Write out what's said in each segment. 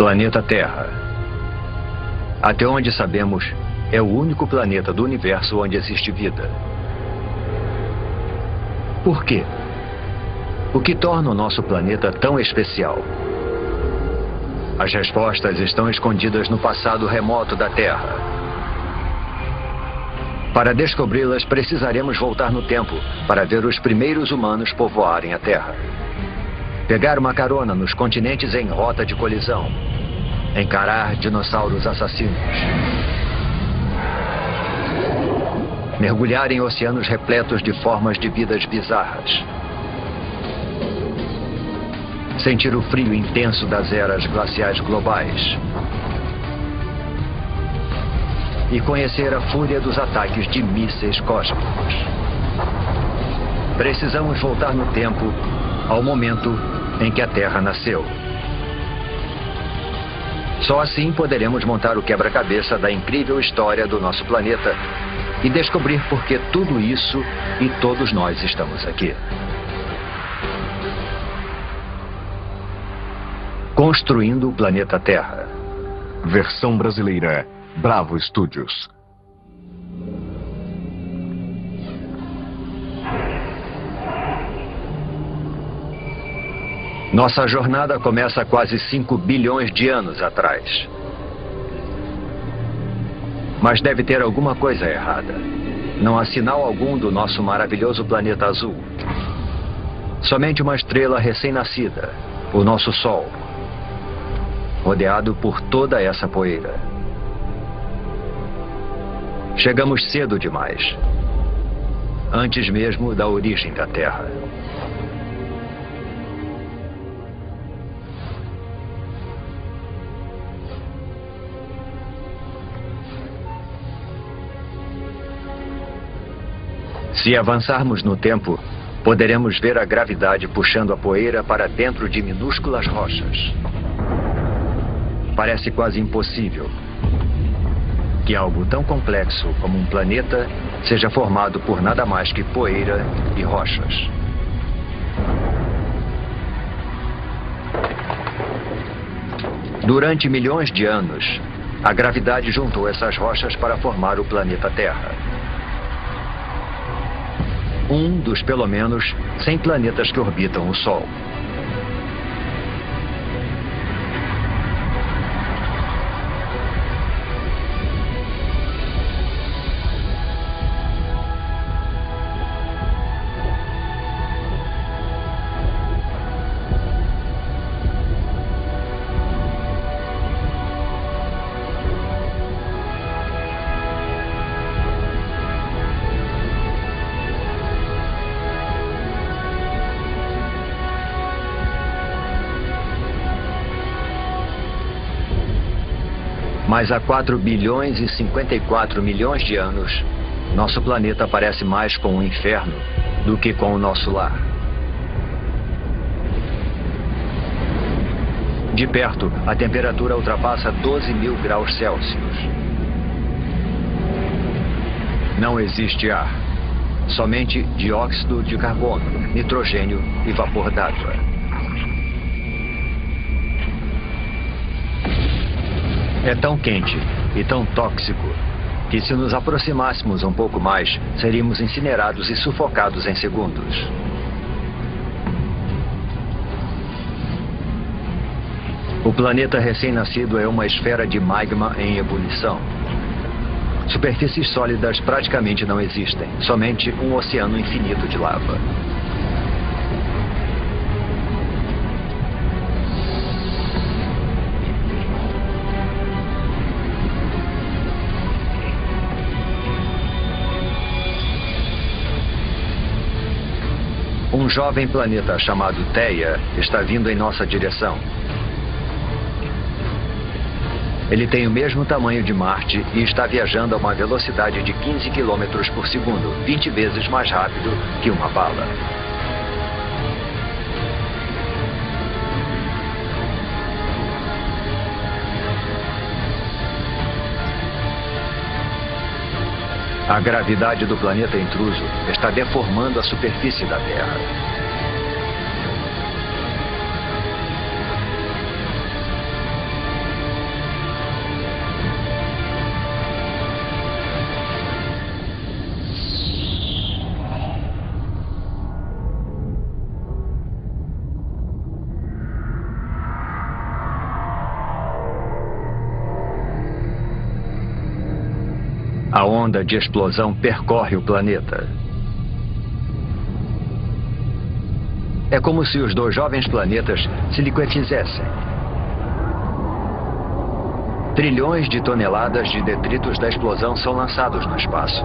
Planeta Terra. Até onde sabemos, é o único planeta do universo onde existe vida. Por quê? O que torna o nosso planeta tão especial? As respostas estão escondidas no passado remoto da Terra. Para descobri-las, precisaremos voltar no tempo para ver os primeiros humanos povoarem a Terra. Pegar uma carona nos continentes em rota de colisão. Encarar dinossauros assassinos. Mergulhar em oceanos repletos de formas de vidas bizarras. Sentir o frio intenso das eras glaciais globais. E conhecer a fúria dos ataques de mísseis cósmicos. Precisamos voltar no tempo ao momento em que a Terra nasceu. Só assim poderemos montar o quebra-cabeça da incrível história do nosso planeta e descobrir por que tudo isso e todos nós estamos aqui. Construindo o planeta Terra. Versão brasileira, Bravo Studios. Nossa jornada começa há quase 5 bilhões de anos atrás. Mas deve ter alguma coisa errada. Não há sinal algum do nosso maravilhoso planeta azul. Somente uma estrela recém-nascida, o nosso Sol, rodeado por toda essa poeira. Chegamos cedo demais, antes mesmo da origem da Terra. Se avançarmos no tempo, poderemos ver a gravidade puxando a poeira para dentro de minúsculas rochas. Parece quase impossível que algo tão complexo como um planeta seja formado por nada mais que poeira e rochas. Durante milhões de anos, a gravidade juntou essas rochas para formar o planeta Terra. Um dos, pelo menos, 100 planetas que orbitam o Sol. Mas há 4 bilhões e 54 milhões de anos, nosso planeta parece mais com um inferno do que com o nosso lar. De perto, a temperatura ultrapassa 12.000 graus Celsius. Não existe ar, somente dióxido de carbono, nitrogênio e vapor d'água. É tão quente e tão tóxico que, se nos aproximássemos um pouco mais, seríamos incinerados e sufocados em segundos. O planeta recém-nascido é uma esfera de magma em ebulição. Superfícies sólidas praticamente não existem, somente um oceano infinito de lava. Um jovem planeta chamado Theia está vindo em nossa direção. Ele tem o mesmo tamanho de Marte e está viajando a uma velocidade de 15 km por segundo, 20 vezes mais rápido que uma bala. A gravidade do planeta intruso está deformando a superfície da Terra. A onda de explosão percorre o planeta. É como se os dois jovens planetas se liquefizessem. Trilhões de toneladas de detritos da explosão são lançados no espaço.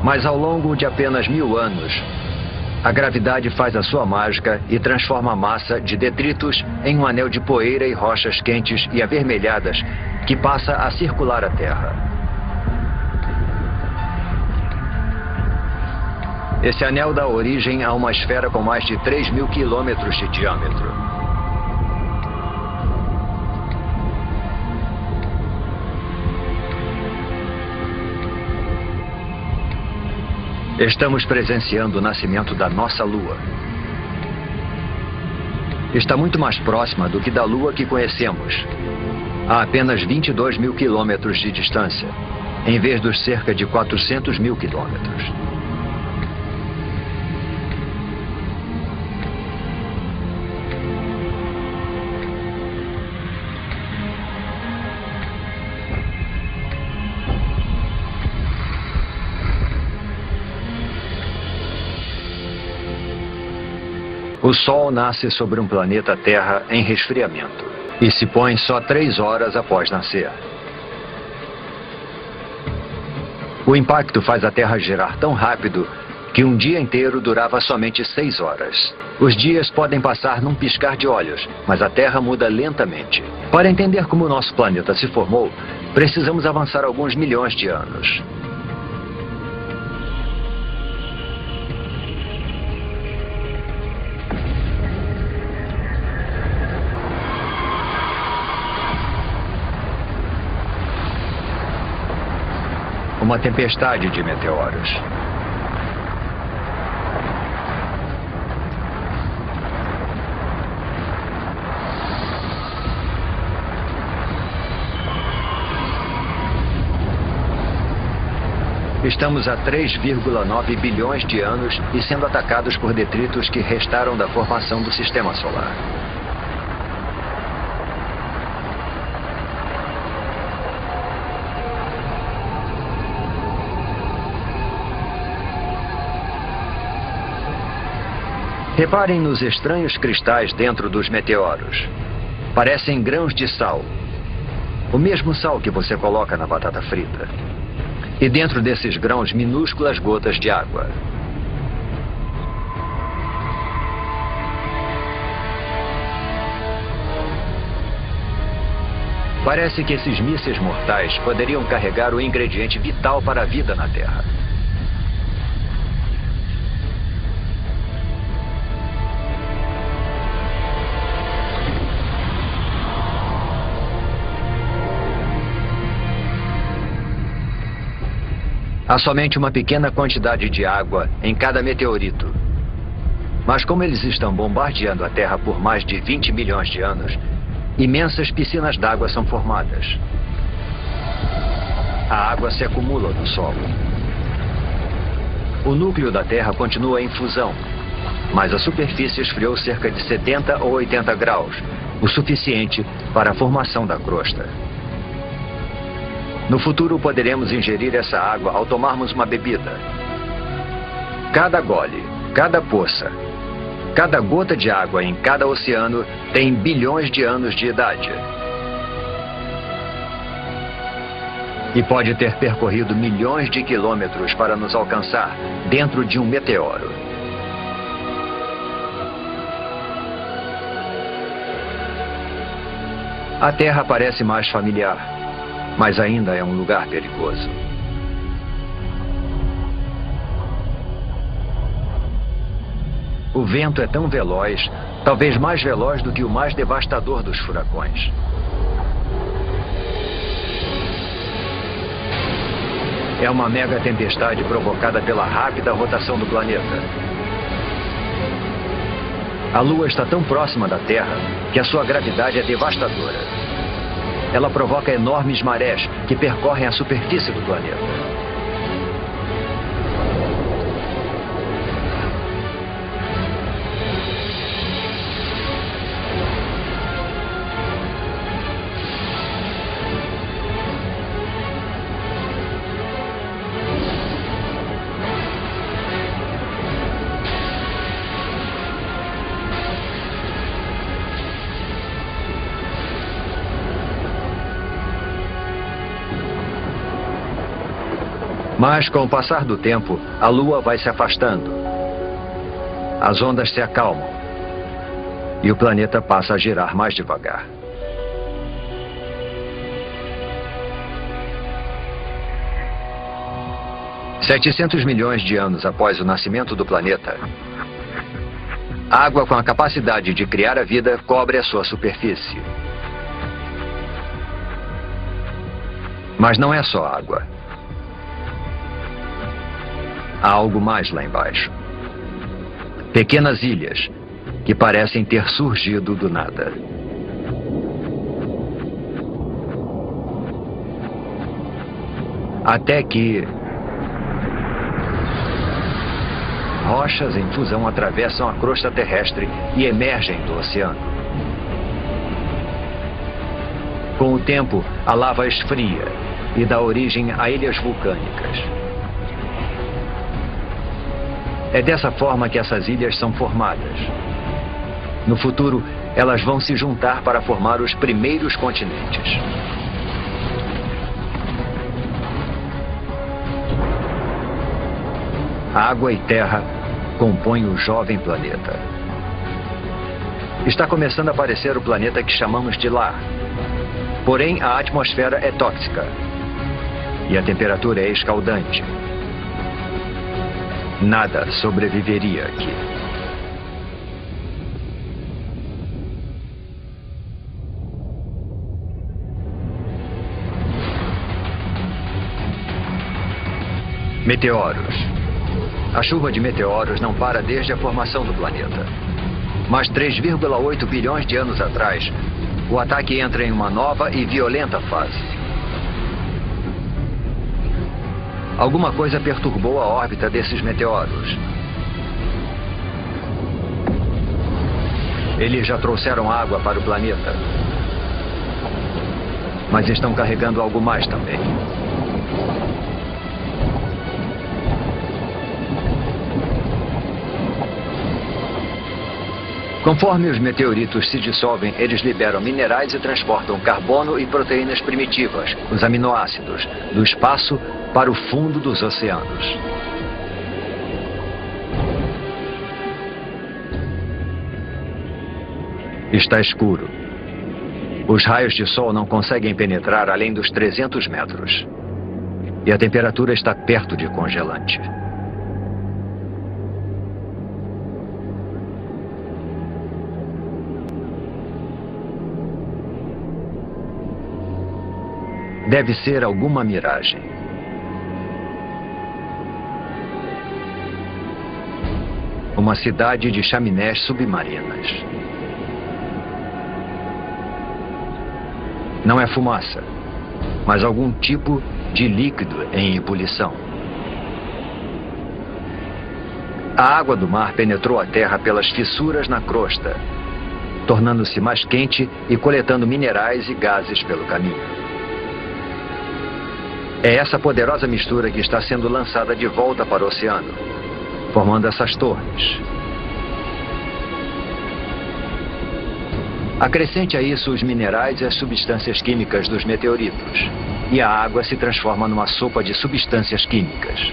Mas ao longo de apenas 1000 anos, a gravidade faz a sua mágica e transforma a massa de detritos em um anel de poeira e rochas quentes e avermelhadas que passa a circular a Terra. Esse anel dá origem a uma esfera com mais de 3.000 quilômetros de diâmetro. Estamos presenciando o nascimento da nossa Lua. Está muito mais próxima do que da Lua que conhecemos, a apenas 22.000 quilômetros de distância, em vez dos cerca de 400.000 quilômetros. O Sol nasce sobre um planeta Terra em resfriamento e se põe só 3 horas após nascer. O impacto faz a Terra girar tão rápido que um dia inteiro durava somente 6 horas. Os dias podem passar num piscar de olhos, mas a Terra muda lentamente. Para entender como o nosso planeta se formou, precisamos avançar alguns milhões de anos. Uma tempestade de meteoros. Estamos a 3,9 bilhões de anos e sendo atacados por detritos que restaram da formação do Sistema Solar. Reparem nos estranhos cristais dentro dos meteoros. Parecem grãos de sal. O mesmo sal que você coloca na batata frita. E dentro desses grãos, minúsculas gotas de água. Parece que esses mísseis mortais poderiam carregar o ingrediente vital para a vida na Terra. Há somente uma pequena quantidade de água em cada meteorito. Mas como eles estão bombardeando a Terra por mais de 20 milhões de anos, imensas piscinas d'água são formadas. A água se acumula no solo. O núcleo da Terra continua em fusão, mas a superfície esfriou cerca de 70 ou 80 graus, o suficiente para a formação da crosta. No futuro poderemos ingerir essa água ao tomarmos uma bebida. Cada gole, cada poça, cada gota de água em cada oceano tem bilhões de anos de idade. E pode ter percorrido milhões de quilômetros para nos alcançar dentro de um meteoro. A Terra parece mais familiar, mas ainda é um lugar perigoso. O vento é tão veloz, talvez mais veloz do que o mais devastador dos furacões. É uma mega tempestade provocada pela rápida rotação do planeta. A Lua está tão próxima da Terra que a sua gravidade é devastadora. Ela provoca enormes marés que percorrem a superfície do planeta. Mas, com o passar do tempo, a Lua vai se afastando. As ondas se acalmam. E o planeta passa a girar mais devagar. $700 milhões de anos após o nascimento do planeta, a água com a capacidade de criar a vida cobre a sua superfície. Mas não é só água. Há algo mais lá embaixo. Pequenas ilhas que parecem ter surgido do nada. Até que rochas em fusão atravessam a crosta terrestre e emergem do oceano. Com o tempo, a lava esfria e dá origem a ilhas vulcânicas. É dessa forma que essas ilhas são formadas. No futuro, elas vão se juntar para formar os primeiros continentes. Água e terra compõem o jovem planeta. Está começando a aparecer o planeta que chamamos de lar. Porém, a atmosfera é tóxica. E a temperatura é escaldante. Nada sobreviveria aqui. Meteoros. A chuva de meteoros não para desde a formação do planeta. Mas 3,8 bilhões de anos atrás, o ataque entra em uma nova e violenta fase. Alguma coisa perturbou a órbita desses meteoros. Eles já trouxeram água para o planeta. Mas estão carregando algo mais também. Conforme os meteoritos se dissolvem, eles liberam minerais e transportam carbono e proteínas primitivas, os aminoácidos, do espaço para o fundo dos oceanos. Está escuro. Os raios de sol não conseguem penetrar além dos 300 metros. E a temperatura está perto de congelante. Deve ser alguma miragem. Uma cidade de chaminés submarinas. Não é fumaça, mas algum tipo de líquido em ebulição. A água do mar penetrou a terra pelas fissuras na crosta, tornando-se mais quente e coletando minerais e gases pelo caminho. É essa poderosa mistura que está sendo lançada de volta para o oceano, formando essas torres. Acrescente a isso os minerais e as substâncias químicas dos meteoritos, e a água se transforma numa sopa de substâncias químicas.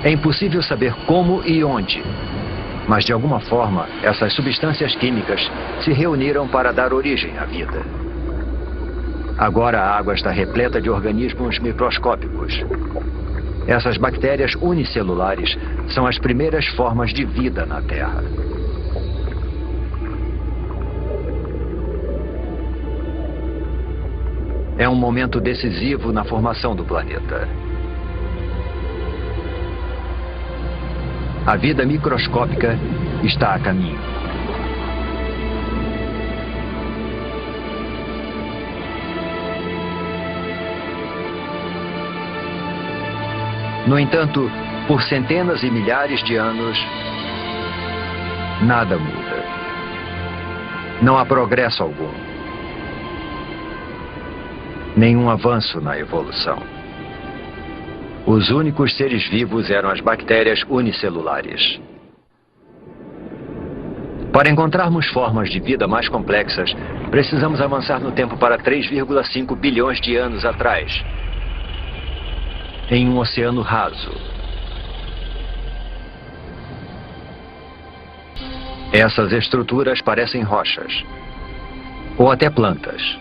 É impossível saber como e onde, mas de alguma forma essas substâncias químicas se reuniram para dar origem à vida. Agora a água está repleta de organismos microscópicos. Essas bactérias unicelulares são as primeiras formas de vida na Terra. É um momento decisivo na formação do planeta. A vida microscópica está a caminho. No entanto, por centenas e milhares de anos, nada muda. Não há progresso algum. Nenhum avanço na evolução. Os únicos seres vivos eram as bactérias unicelulares. Para encontrarmos formas de vida mais complexas, precisamos avançar no tempo para 3,5 bilhões de anos atrás, em um oceano raso. Essas estruturas parecem rochas, ou até plantas.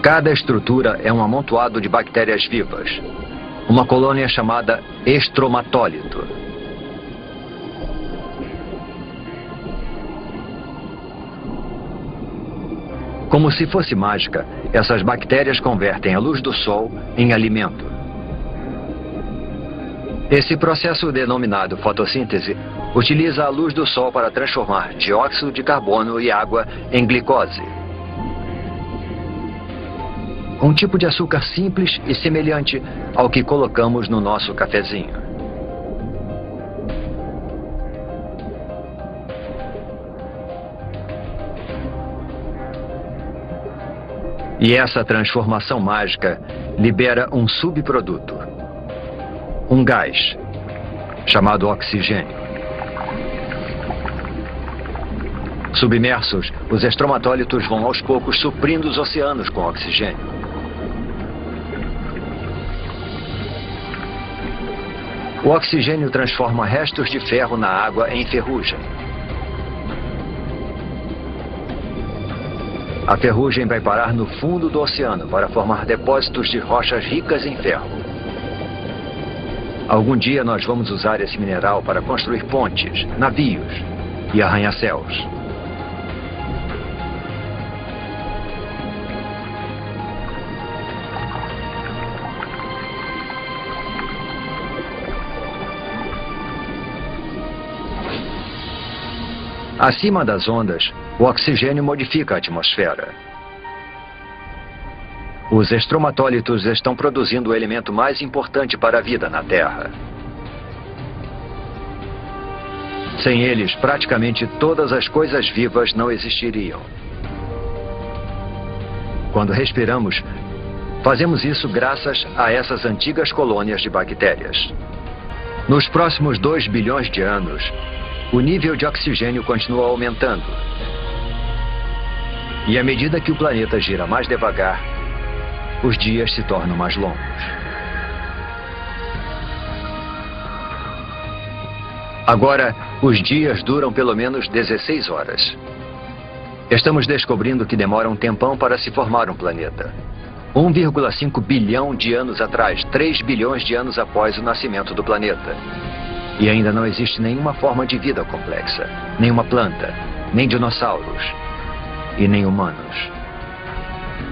Cada estrutura é um amontoado de bactérias vivas, uma colônia chamada estromatólito. Como se fosse mágica, essas bactérias convertem a luz do sol em alimento. Esse processo, denominado fotossíntese, utiliza a luz do sol para transformar dióxido de carbono e água em glicose. Um tipo de açúcar simples e semelhante ao que colocamos no nosso cafezinho. E essa transformação mágica libera um subproduto, um gás, chamado oxigênio. Submersos, os estromatólitos vão aos poucos suprindo os oceanos com oxigênio. O oxigênio transforma restos de ferro na água em ferrugem. A ferrugem vai parar no fundo do oceano para formar depósitos de rochas ricas em ferro. Algum dia nós vamos usar esse mineral para construir pontes, navios e arranha-céus. Acima das ondas, o oxigênio modifica a atmosfera. Os estromatólitos estão produzindo o elemento mais importante para a vida na Terra. Sem eles, praticamente todas as coisas vivas não existiriam. Quando respiramos, fazemos isso graças a essas antigas colônias de bactérias. Nos próximos 2 bilhões de anos, o nível de oxigênio continua aumentando. E à medida que o planeta gira mais devagar, os dias se tornam mais longos. Agora, os dias duram pelo menos 16 horas. Estamos descobrindo que demora um tempão para se formar um planeta. 1,5 bilhão de anos atrás, 3 bilhões de anos após o nascimento do planeta. E ainda não existe nenhuma forma de vida complexa, nenhuma planta, nem dinossauros e nem humanos.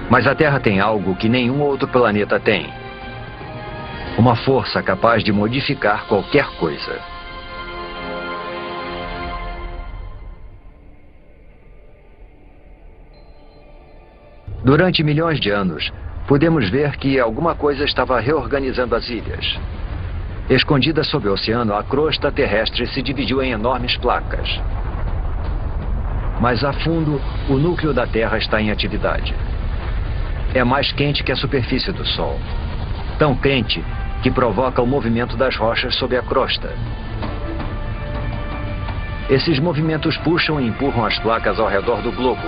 Mas a Terra tem algo que nenhum outro planeta tem. Uma força capaz de modificar qualquer coisa. Durante milhões de anos, podemos ver que alguma coisa estava reorganizando as ilhas. Escondida sob o oceano, a crosta terrestre se dividiu em enormes placas. Mas a fundo, o núcleo da Terra está em atividade. É mais quente que a superfície do Sol. Tão quente que provoca o movimento das rochas sob a crosta. Esses movimentos puxam e empurram as placas ao redor do globo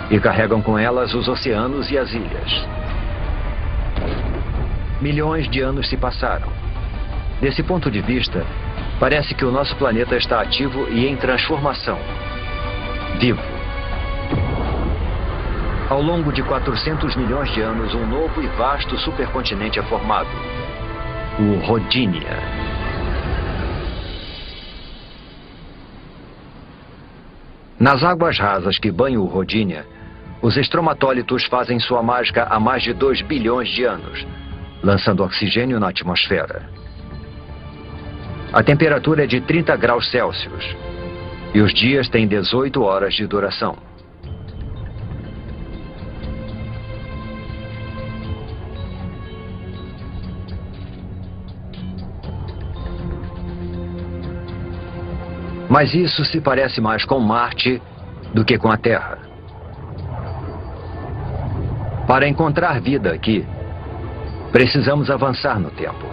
e carregam com elas os oceanos e as ilhas. Milhões de anos se passaram. Desse ponto de vista, parece que o nosso planeta está ativo e em transformação. Vivo. Ao longo de 400 milhões de anos, um novo e vasto supercontinente é formado. O Rodinia. Nas águas rasas que banham o Rodinia, Os estromatólitos fazem sua mágica há mais de 2 bilhões de anos, lançando oxigênio na atmosfera. A temperatura é de 30 graus Celsius e os dias têm 18 horas de duração. Mas isso se parece mais com Marte do que com a Terra. Para encontrar vida aqui, precisamos avançar no tempo.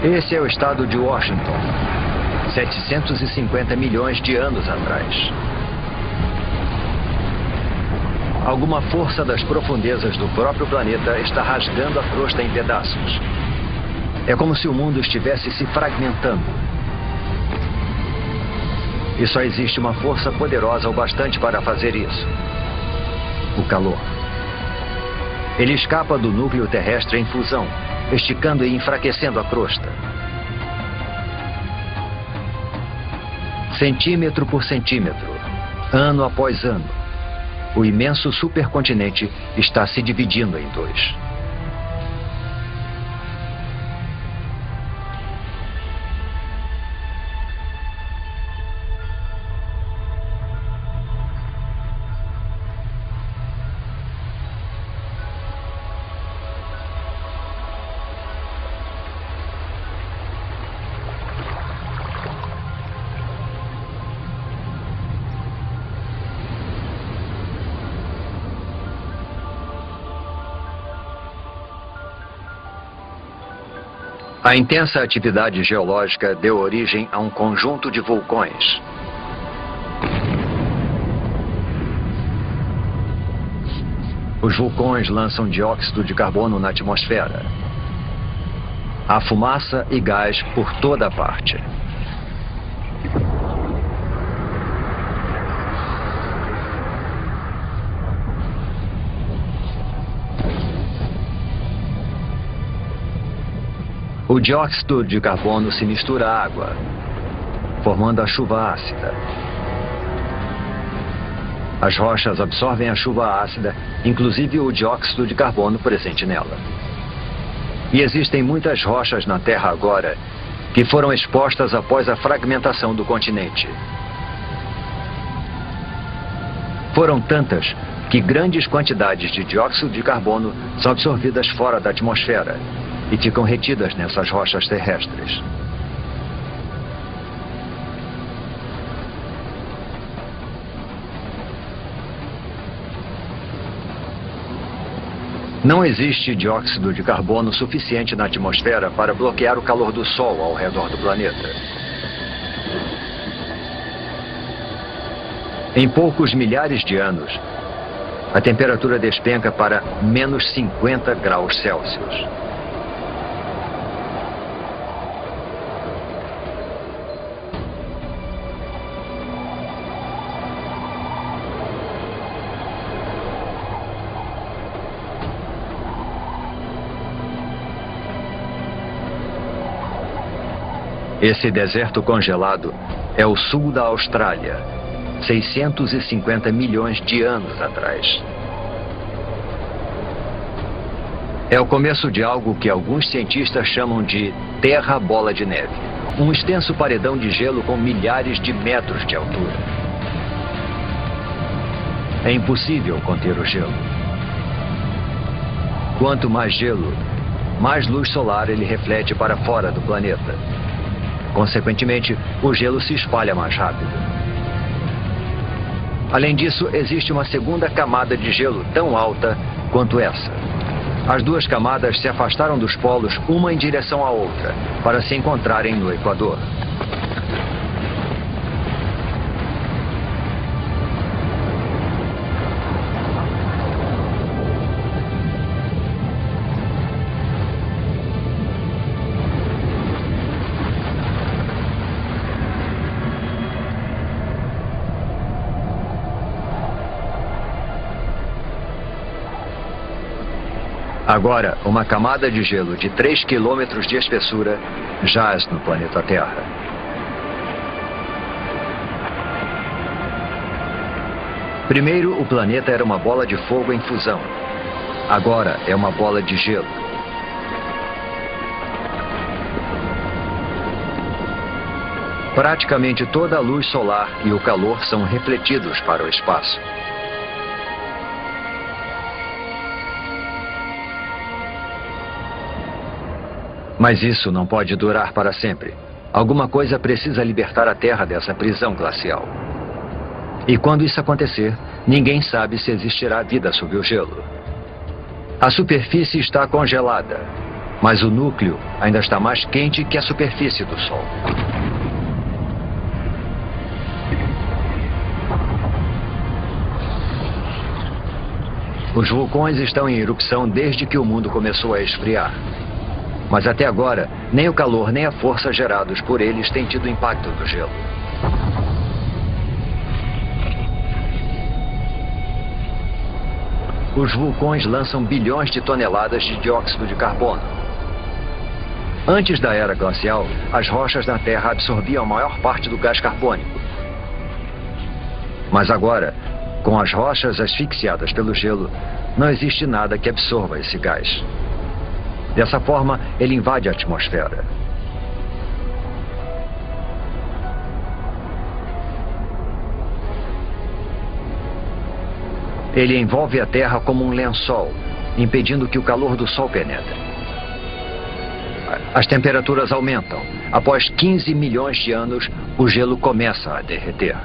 Esse é o estado de Washington, 750 milhões de anos atrás. Alguma força das profundezas do próprio planeta está rasgando a crosta em pedaços. É como se o mundo estivesse se fragmentando. E só existe uma força poderosa o bastante para fazer isso: o calor. Ele escapa do núcleo terrestre em fusão, esticando e enfraquecendo a crosta. Centímetro por centímetro, ano após ano, o imenso supercontinente está se dividindo em dois. A intensa atividade geológica deu origem a um conjunto de vulcões. Os vulcões lançam dióxido de carbono na atmosfera. Há fumaça e gás por toda parte. O dióxido de carbono se mistura à água, formando a chuva ácida. As rochas absorvem a chuva ácida, inclusive o dióxido de carbono presente nela. E existem muitas rochas na Terra agora que foram expostas após a fragmentação do continente. Foram tantas que grandes quantidades de dióxido de carbono são absorvidas fora da atmosfera e ficam retidas nessas rochas terrestres. Não existe dióxido de carbono suficiente na atmosfera para bloquear o calor do Sol ao redor do planeta. Em poucos milhares de anos, a temperatura despenca para menos 50 graus Celsius. Esse deserto congelado é o sul da Austrália, 650 milhões de anos atrás. É o começo de algo que alguns cientistas chamam de Terra Bola de Neve, um extenso paredão de gelo com milhares de metros de altura. É impossível conter o gelo. Quanto mais gelo, mais luz solar ele reflete para fora do planeta. Consequentemente, o gelo se espalha mais rápido. Além disso, existe uma segunda camada de gelo tão alta quanto essa. As duas camadas se afastaram dos polos uma em direção à outra, para se encontrarem no Equador. Agora, uma camada de gelo de 3 quilômetros de espessura jaz no planeta Terra. Primeiro, o planeta era uma bola de fogo em fusão. Agora é uma bola de gelo. Praticamente toda a luz solar e o calor são refletidos para o espaço. Mas isso não pode durar para sempre. Alguma coisa precisa libertar a Terra dessa prisão glacial. E quando isso acontecer, ninguém sabe se existirá vida sob o gelo. A superfície está congelada, mas o núcleo ainda está mais quente que a superfície do Sol. Os vulcões estão em erupção desde que o mundo começou a esfriar. Mas até agora, nem o calor nem a força gerados por eles têm tido impacto no gelo. Os vulcões lançam bilhões de toneladas de dióxido de carbono. Antes da era glacial, as rochas na Terra absorviam a maior parte do gás carbônico. Mas agora, com as rochas asfixiadas pelo gelo, não existe nada que absorva esse gás. Dessa forma, ele invade a atmosfera. Ele envolve a Terra como um lençol, impedindo que o calor do Sol penetre. As temperaturas aumentam. Após 15 milhões de anos, o gelo começa a derreter.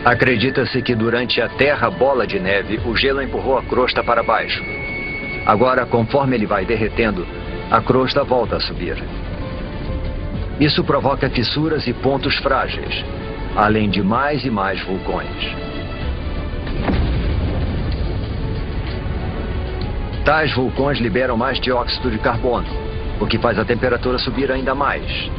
Acredita-se que durante a Terra bola de neve, o gelo empurrou a crosta para baixo. Agora, conforme ele vai derretendo, a crosta volta a subir. Isso provoca fissuras e pontos frágeis, além de mais e mais vulcões. Tais vulcões liberam mais dióxido de carbono, o que faz a temperatura subir ainda mais.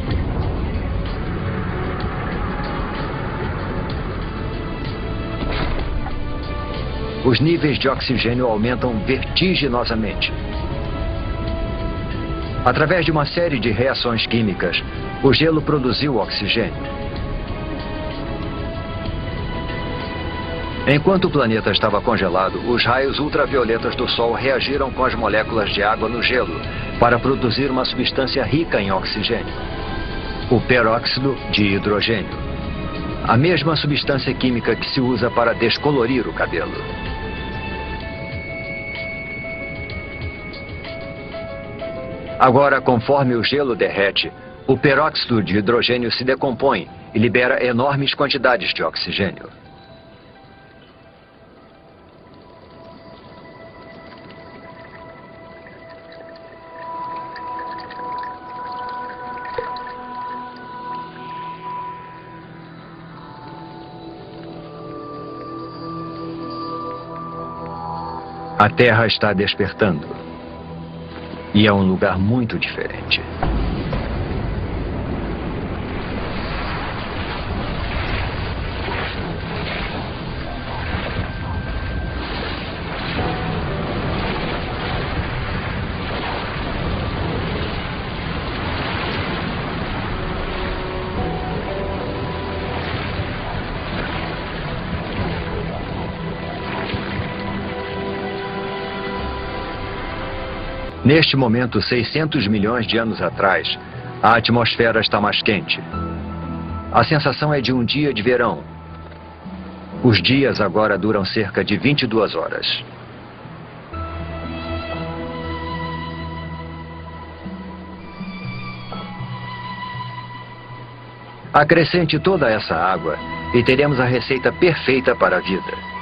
Os níveis de oxigênio aumentam vertiginosamente. Através de uma série de reações químicas, o gelo produziu oxigênio. Enquanto o planeta estava congelado, os raios ultravioletas do Sol reagiram com as moléculas de água no gelo para produzir uma substância rica em oxigênio, o peróxido de hidrogênio, a mesma substância química que se usa para descolorir o cabelo. Agora, conforme o gelo derrete, o peróxido de hidrogênio se decompõe e libera enormes quantidades de oxigênio. A Terra está despertando. E é um lugar muito diferente. Neste momento, 600 milhões de anos atrás, a atmosfera está mais quente. A sensação é de um dia de verão. Os dias agora duram cerca de 22 horas. Acrescente toda essa água e teremos a receita perfeita para a vida.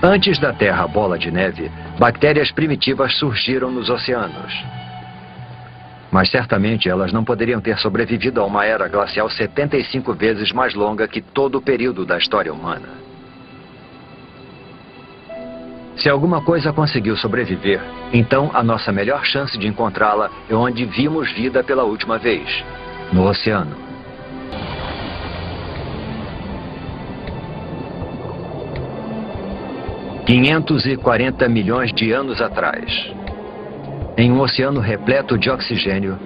Antes da Terra bola de neve, bactérias primitivas surgiram nos oceanos. Mas certamente elas não poderiam ter sobrevivido a uma era glacial 75 vezes mais longa que todo o período da história humana. Se alguma coisa conseguiu sobreviver, então a nossa melhor chance de encontrá-la é onde vimos vida pela última vez, no oceano. $540 milhões de anos atrás, em um oceano repleto de oxigênio,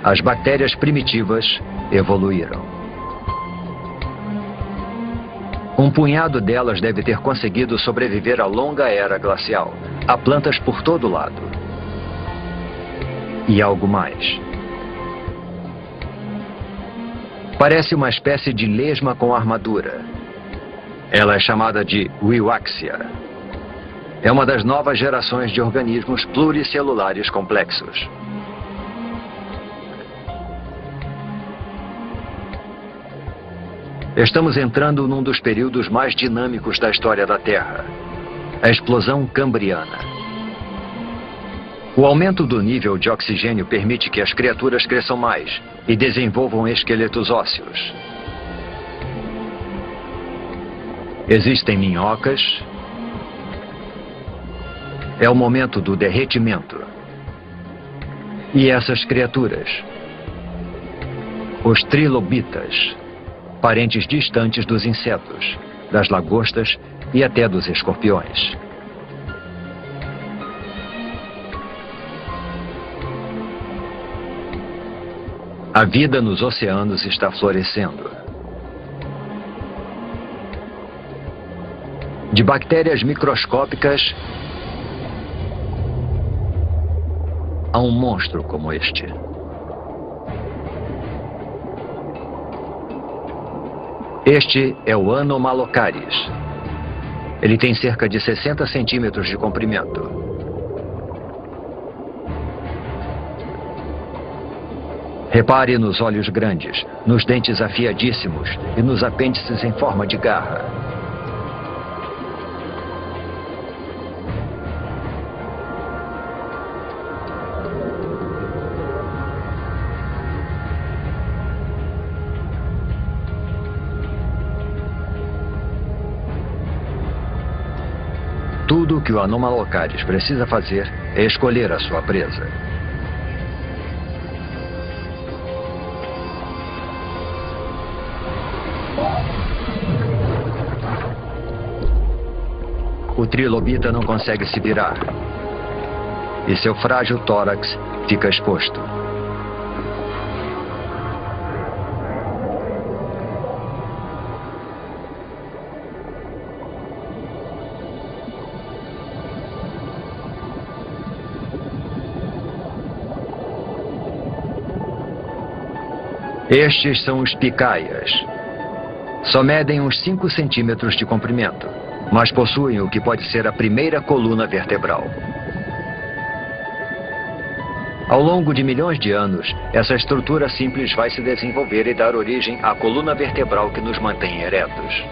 as bactérias primitivas evoluíram. Um punhado delas deve ter conseguido sobreviver à longa era glacial. Há plantas por todo lado. E algo mais. Parece uma espécie de lesma com armadura. Ela é chamada de Wiwaxia. É uma das novas gerações de organismos pluricelulares complexos. Estamos entrando num dos períodos mais dinâmicos da história da Terra, a explosão cambriana. O aumento do nível de oxigênio permite que as criaturas cresçam mais e desenvolvam esqueletos ósseos. Existem minhocas. É o momento do derretimento. E essas criaturas, os trilobitas, parentes distantes dos insetos, das lagostas e até dos escorpiões. A vida nos oceanos está florescendo. De bactérias microscópicas a um monstro como este. Este é o Anomalocaris. Ele tem cerca de 60 centímetros de comprimento. Repare nos olhos grandes, nos dentes afiadíssimos e nos apêndices em forma de garra. Tudo o que o Anomalocaris precisa fazer é escolher a sua presa. O trilobita não consegue se virar. E seu frágil tórax fica exposto. Estes são os picaias. Só medem uns 5 centímetros de comprimento, mas possuem o que pode ser a primeira coluna vertebral. Ao longo de milhões de anos, essa estrutura simples vai se desenvolver e dar origem à coluna vertebral que nos mantém eretos.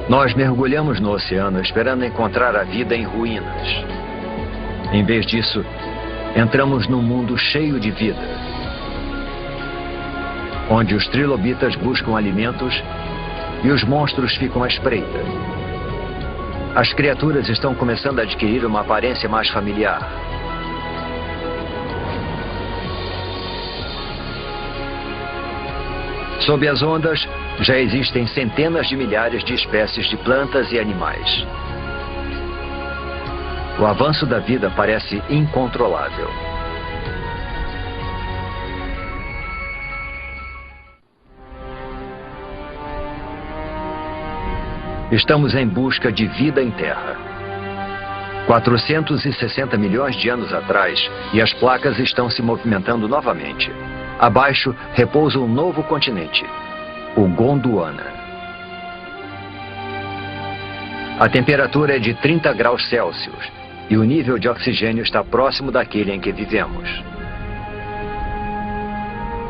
Nós mergulhamos no oceano esperando encontrar a vida em ruínas. Em vez disso, entramos num mundo cheio de vida, onde os trilobitas buscam alimentos e os monstros ficam à espreita. As criaturas estão começando a adquirir uma aparência mais familiar. Sob as ondas, já existem centenas de milhares de espécies de plantas e animais. O avanço da vida parece incontrolável. Estamos em busca de vida em Terra. 460 milhões de anos atrás, e as placas estão se movimentando novamente. Abaixo repousa um novo continente, o Gondwana. A temperatura é de 30 graus Celsius e o nível de oxigênio está próximo daquele em que vivemos.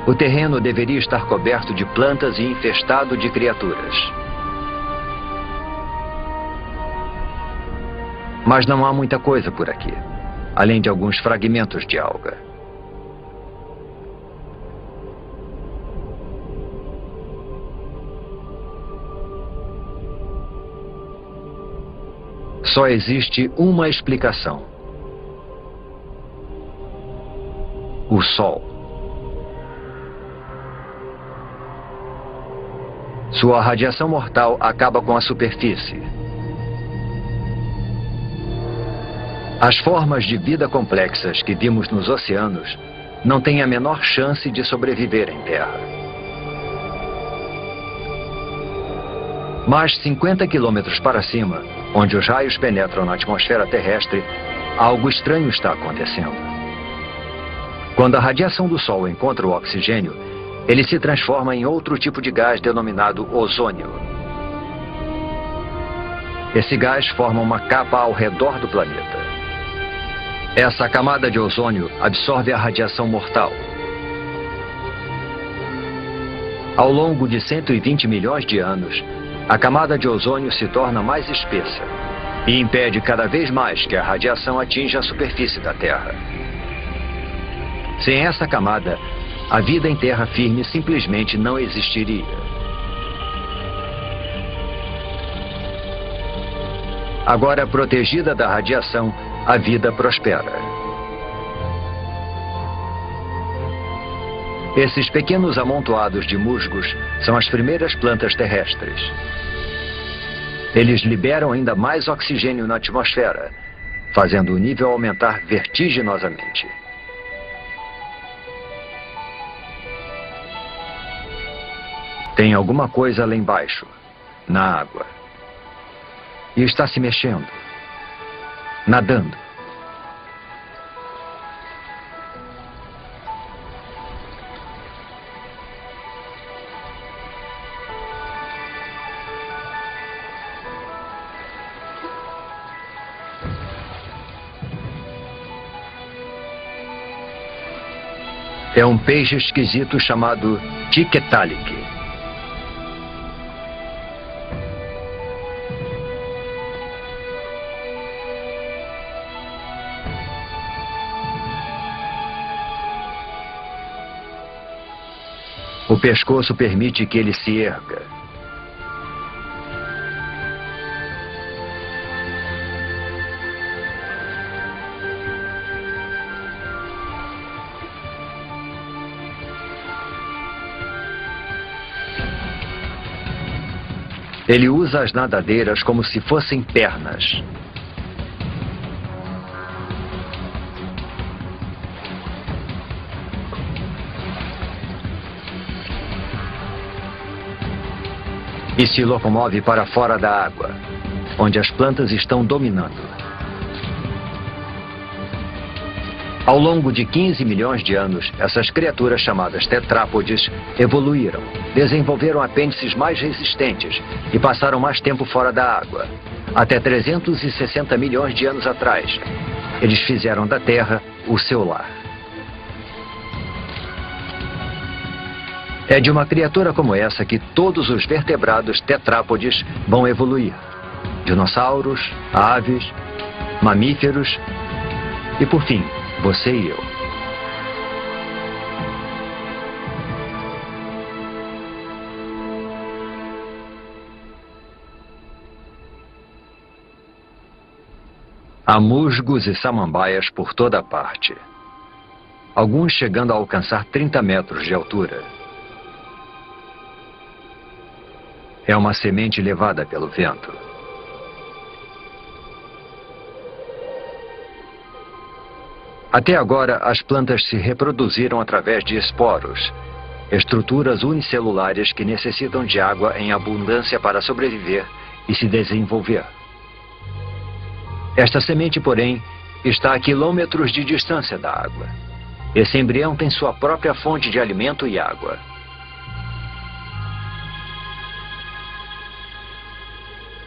O terreno deveria estar coberto de plantas e infestado de criaturas. Mas não há muita coisa por aqui, além de alguns fragmentos de alga. Só existe uma explicação: o Sol. Sua radiação mortal acaba com a superfície. As formas de vida complexas que vimos nos oceanos não têm a menor chance de sobreviver em Terra. Mas 50 quilômetros para cima, onde os raios penetram na atmosfera terrestre, algo estranho está acontecendo. Quando a radiação do Sol encontra o oxigênio, ele se transforma em outro tipo de gás denominado ozônio. Esse gás forma uma capa ao redor do planeta. Essa camada de ozônio absorve a radiação mortal. Ao longo de 120 milhões de anos, a camada de ozônio se torna mais espessa e impede cada vez mais que a radiação atinja a superfície da Terra. Sem essa camada, a vida em terra firme simplesmente não existiria. Agora protegida da radiação, a vida prospera. Esses pequenos amontoados de musgos são as primeiras plantas terrestres. Eles liberam ainda mais oxigênio na atmosfera, fazendo o nível aumentar vertiginosamente. Tem alguma coisa lá embaixo, na água. E está se mexendo, nadando. É um peixe esquisito chamado Tiktaalik. O pescoço permite que ele se erga. Ele usa as nadadeiras como se fossem pernas. E se locomove para fora da água, onde as plantas estão dominando. Ao longo de 15 milhões de anos, essas criaturas chamadas tetrápodes evoluíram, desenvolveram apêndices mais resistentes e passaram mais tempo fora da água. Até 360 milhões de anos atrás, eles fizeram da Terra o seu lar. É de uma criatura como essa que todos os vertebrados tetrápodes vão evoluir. Dinossauros, aves, mamíferos e, por fim, você e eu. Há musgos e samambaias por toda parte. Alguns chegando a alcançar 30 metros de altura. É uma semente levada pelo vento. Até agora, as plantas se reproduziram através de esporos, estruturas unicelulares que necessitam de água em abundância para sobreviver e se desenvolver. Esta semente, porém, está a quilômetros de distância da água. Esse embrião tem sua própria fonte de alimento e água.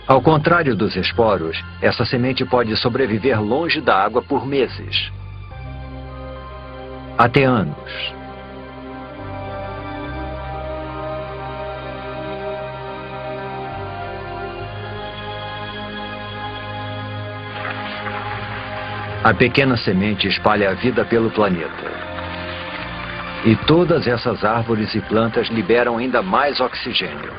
Ao contrário dos esporos, essa semente pode sobreviver longe da água por meses, até anos. A pequena semente espalha a vida pelo planeta. E todas essas árvores e plantas liberam ainda mais oxigênio.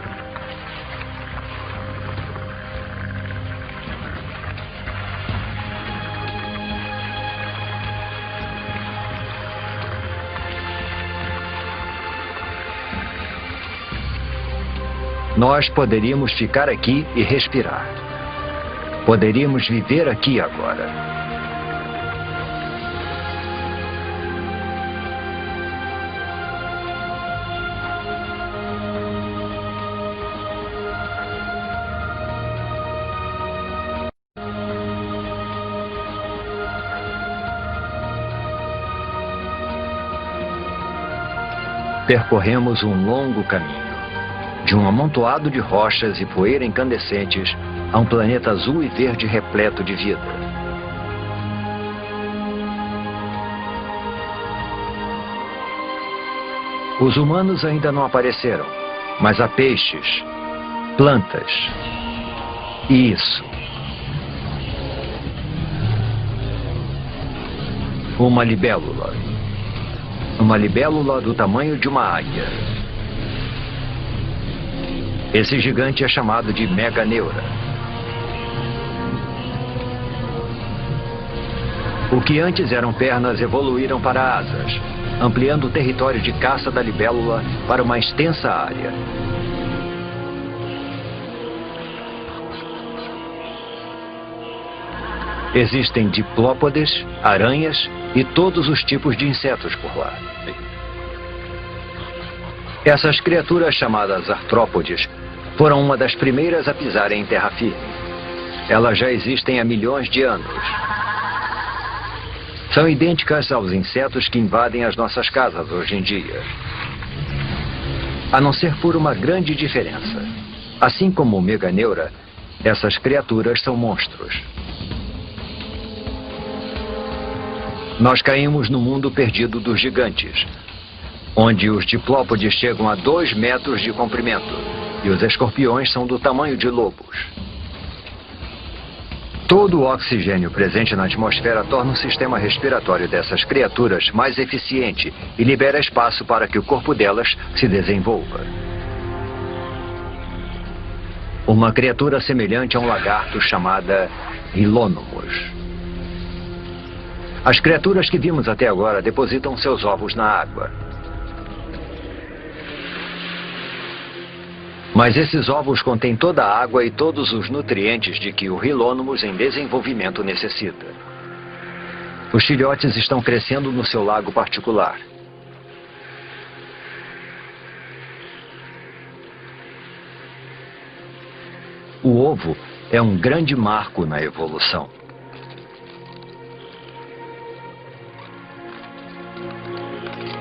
Nós poderíamos ficar aqui e respirar. Poderíamos viver aqui agora. Percorremos um longo caminho, de um amontoado de rochas e poeira incandescentes a um planeta azul e verde repleto de vida. Os humanos ainda não apareceram, mas há peixes, plantas e isso. Uma libélula. Uma libélula do tamanho de uma águia. Esse gigante é chamado de Meganeura. O que antes eram pernas evoluíram para asas, ampliando o território de caça da libélula para uma extensa área. Existem diplópodes, aranhas e todos os tipos de insetos por lá. Essas criaturas chamadas artrópodes foram uma das primeiras a pisarem em terra firme. Elas já existem há milhões de anos. São idênticas aos insetos que invadem as nossas casas hoje em dia. A não ser por uma grande diferença. Assim como o Meganeura, essas criaturas são monstros. Nós caímos no mundo perdido dos gigantes, onde os diplópodes chegam a 2 metros de comprimento e os escorpiões são do tamanho de lobos. Todo o oxigênio presente na atmosfera torna o sistema respiratório dessas criaturas mais eficiente e libera espaço para que o corpo delas se desenvolva. Uma criatura semelhante a um lagarto chamada Hylonymos. As criaturas que vimos até agora depositam seus ovos na água. Mas esses ovos contêm toda a água e todos os nutrientes de que o Hylonymos em desenvolvimento necessita. Os filhotes estão crescendo no seu lago particular. O ovo é um grande marco na evolução.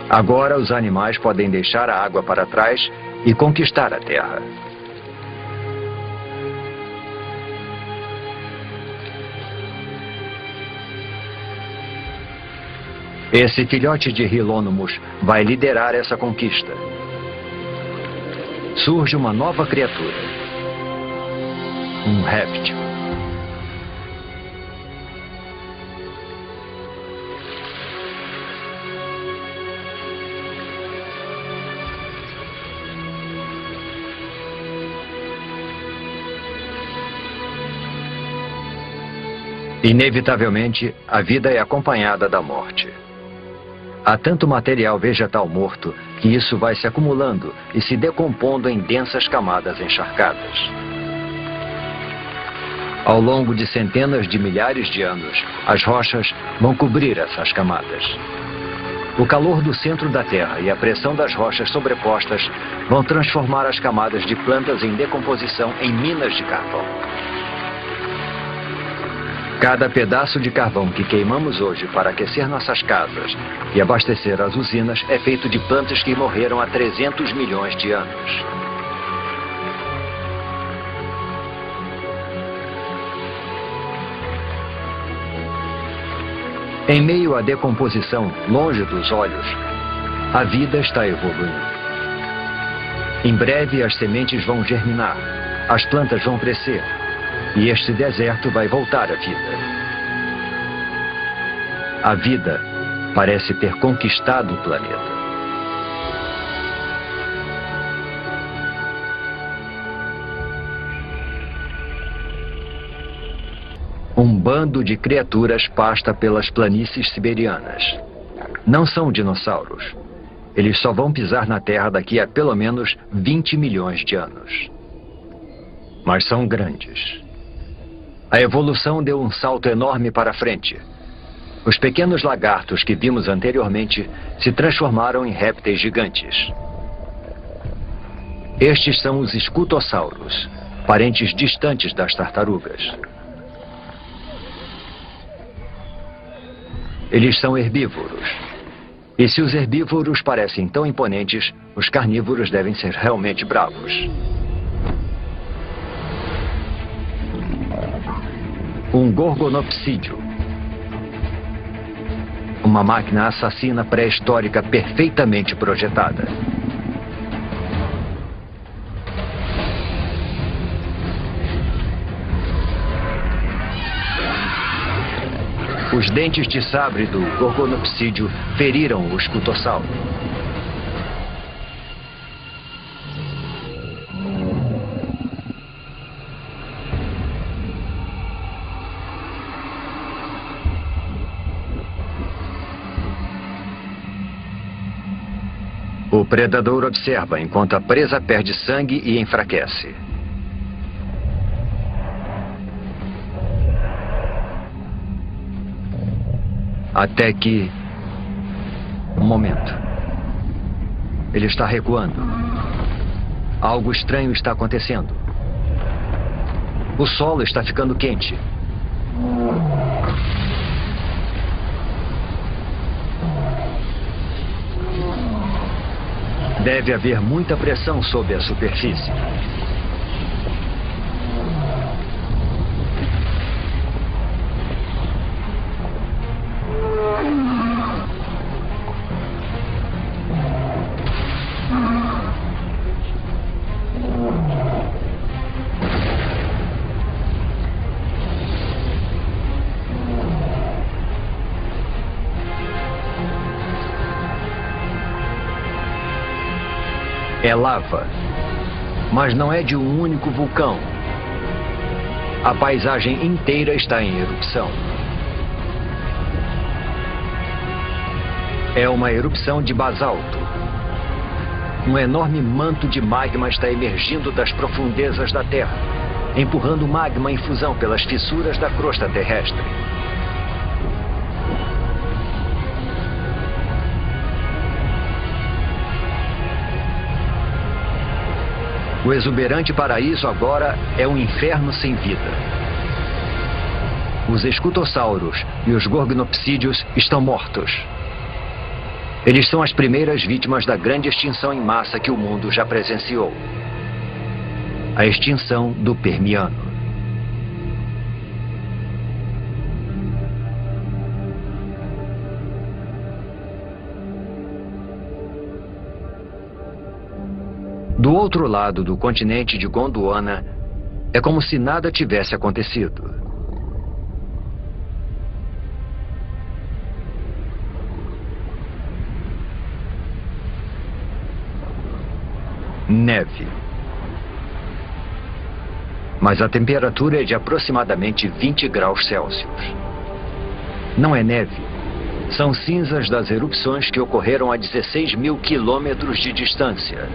Agora os animais podem deixar a água para trás e conquistar a terra. Esse filhote de Hylonymos vai liderar essa conquista. Surge uma nova criatura. Um réptil. Inevitavelmente, a vida é acompanhada da morte. Há tanto material vegetal morto que isso vai se acumulando e se decompondo em densas camadas encharcadas. Ao longo de centenas de milhares de anos, as rochas vão cobrir essas camadas. O calor do centro da Terra e a pressão das rochas sobrepostas vão transformar as camadas de plantas em decomposição em minas de carvão. Cada pedaço de carvão que queimamos hoje para aquecer nossas casas e abastecer as usinas é feito de plantas que morreram há 300 milhões de anos. Em meio à decomposição, longe dos olhos, a vida está evoluindo. Em breve as sementes vão germinar, as plantas vão crescer e este deserto vai voltar à vida. A vida parece ter conquistado o planeta. Um bando de criaturas pasta pelas planícies siberianas. Não são dinossauros. Eles só vão pisar na Terra daqui a pelo menos 20 milhões de anos. Mas são grandes. A evolução deu um salto enorme para frente. Os pequenos lagartos que vimos anteriormente se transformaram em répteis gigantes. Estes são os escutossauros, parentes distantes das tartarugas. Eles são herbívoros. E se os herbívoros parecem tão imponentes, os carnívoros devem ser realmente bravos. Um gorgonopsídeo. Uma máquina assassina pré-histórica perfeitamente projetada. Os dentes de sabre do gorgonopsídeo feriram o escutossauro. O predador observa enquanto a presa perde sangue e enfraquece. Até que... um momento. Ele está recuando. Algo estranho está acontecendo. O solo está ficando quente. Deve haver muita pressão sob a superfície. É lava, mas não é de um único vulcão. A paisagem inteira está em erupção. É uma erupção de basalto. Um enorme manto de magma está emergindo das profundezas da Terra, empurrando magma em fusão pelas fissuras da crosta terrestre. O exuberante paraíso agora é um inferno sem vida. Os escutossauros e os gorgonopsídeos estão mortos. Eles são as primeiras vítimas da grande extinção em massa que o mundo já presenciou. A extinção do Permiano. Do outro lado do continente de Gondwana, é como se nada tivesse acontecido. Neve. Mas a temperatura é de aproximadamente 20 graus Celsius. Não é neve. São cinzas das erupções que ocorreram a 16 mil quilômetros de distância.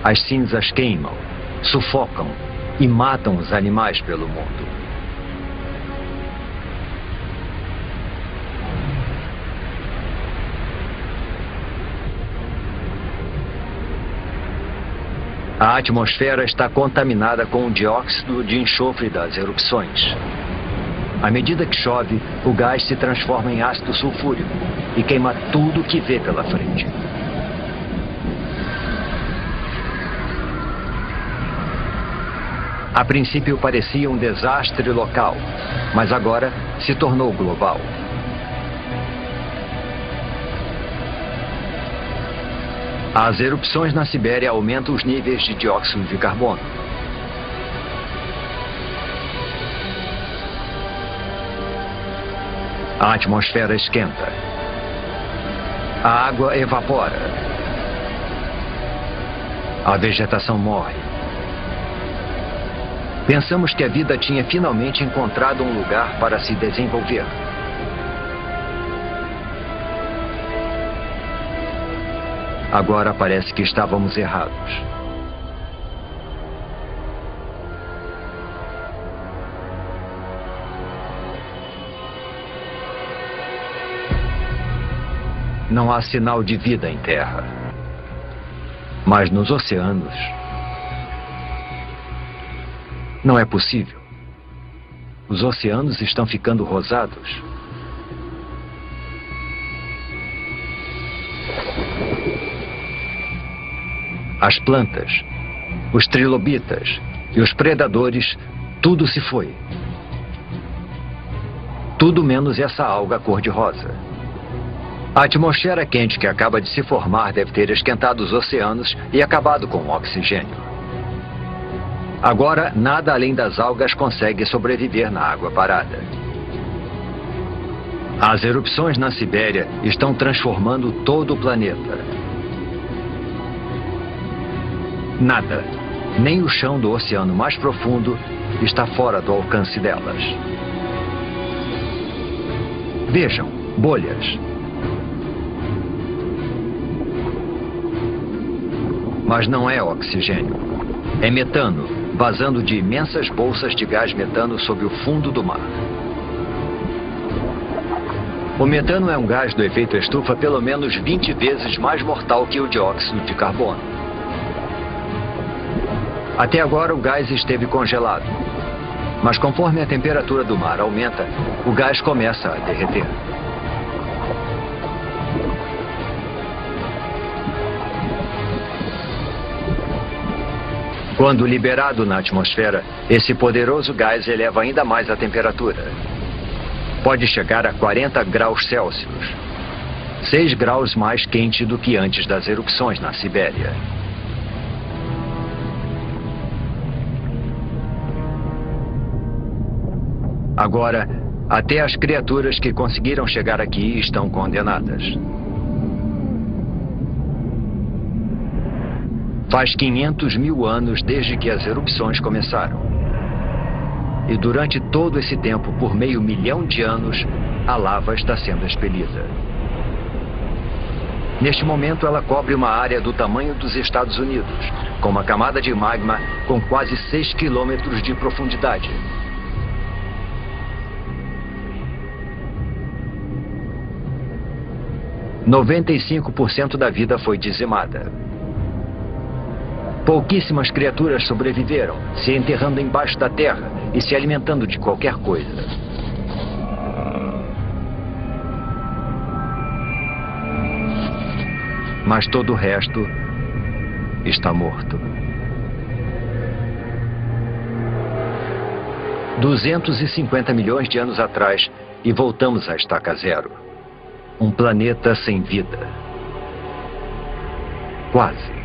As cinzas queimam, sufocam e matam os animais pelo mundo. A atmosfera está contaminada com o dióxido de enxofre das erupções. À medida que chove, o gás se transforma em ácido sulfúrico e queima tudo que vê pela frente. A princípio parecia um desastre local, mas agora se tornou global. As erupções na Sibéria aumentam os níveis de dióxido de carbono. A atmosfera esquenta. A água evapora. A vegetação morre. Pensamos que a vida tinha finalmente encontrado um lugar para se desenvolver. Agora parece que estávamos errados. Não há sinal de vida em terra. Mas nos oceanos, não é possível. Os oceanos estão ficando rosados. As plantas, os trilobitas e os predadores, tudo se foi. Tudo menos essa alga cor-de-rosa. A atmosfera quente que acaba de se formar deve ter esquentado os oceanos e acabado com o oxigênio. Agora, nada além das algas consegue sobreviver na água parada. As erupções na Sibéria estão transformando todo o planeta. Nada, nem o chão do oceano mais profundo, está fora do alcance delas. Vejam, bolhas. Mas não é oxigênio. É metano, vazando de imensas bolsas de gás metano sob o fundo do mar. O metano é um gás do efeito estufa pelo menos 20 vezes mais mortal que o dióxido de carbono. Até agora o gás esteve congelado. Mas conforme a temperatura do mar aumenta, o gás começa a derreter. Quando liberado na atmosfera, esse poderoso gás eleva ainda mais a temperatura. Pode chegar a 40 graus Celsius. 6 graus mais quente do que antes das erupções na Sibéria. Agora, até as criaturas que conseguiram chegar aqui estão condenadas. Faz 500 mil anos desde que as erupções começaram. E durante todo esse tempo, por meio milhão de anos, a lava está sendo expelida. Neste momento, ela cobre uma área do tamanho dos Estados Unidos, com uma camada de magma com quase 6 quilômetros de profundidade. « 95% da vida foi dizimada. Pouquíssimas criaturas sobreviveram, se enterrando embaixo da terra e se alimentando de qualquer coisa. Mas todo o resto está morto. 250 milhões de anos atrás e voltamos à estaca zero. Um planeta sem vida. Quase.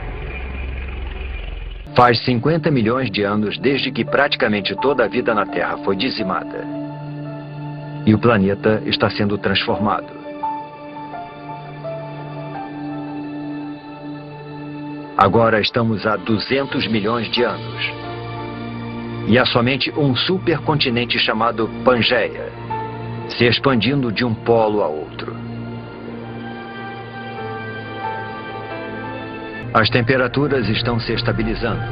Faz 50 milhões de anos desde que praticamente toda a vida na Terra foi dizimada. E o planeta está sendo transformado. Agora estamos há 200 milhões de anos. E há somente um supercontinente chamado Pangeia, se expandindo de um polo a outro. As temperaturas estão se estabilizando,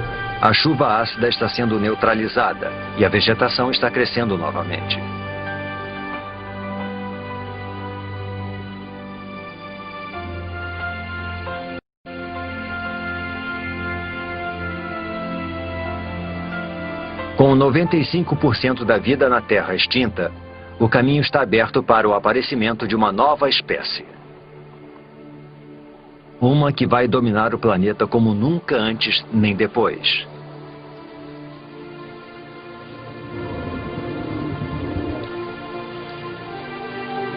a chuva ácida está sendo neutralizada e a vegetação está crescendo novamente. Com 95% da vida na Terra extinta, o caminho está aberto para o aparecimento de uma nova espécie. Uma que vai dominar o planeta como nunca antes nem depois.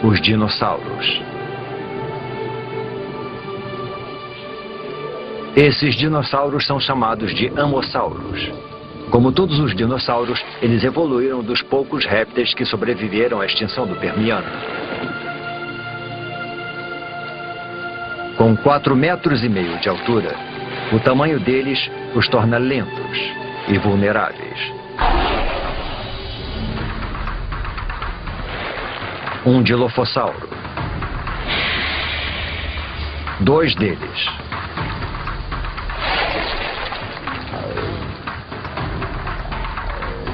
Os dinossauros. Esses dinossauros são chamados de amossauros. Como todos os dinossauros, eles evoluíram dos poucos répteis que sobreviveram à extinção do Permiano. Com 4,5 metros de altura, o tamanho deles os torna lentos e vulneráveis. Um dilofossauro. 2 deles.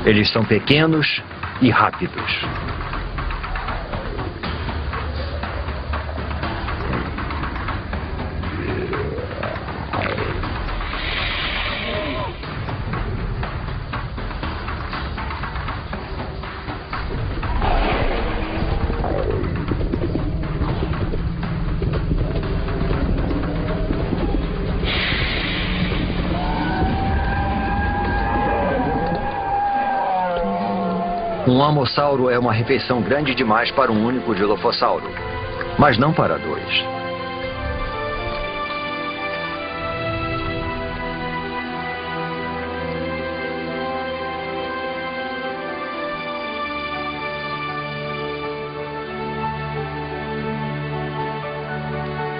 Eles são pequenos e rápidos. Um amossauro é uma refeição grande demais para um único dilofossauro, mas não para 2.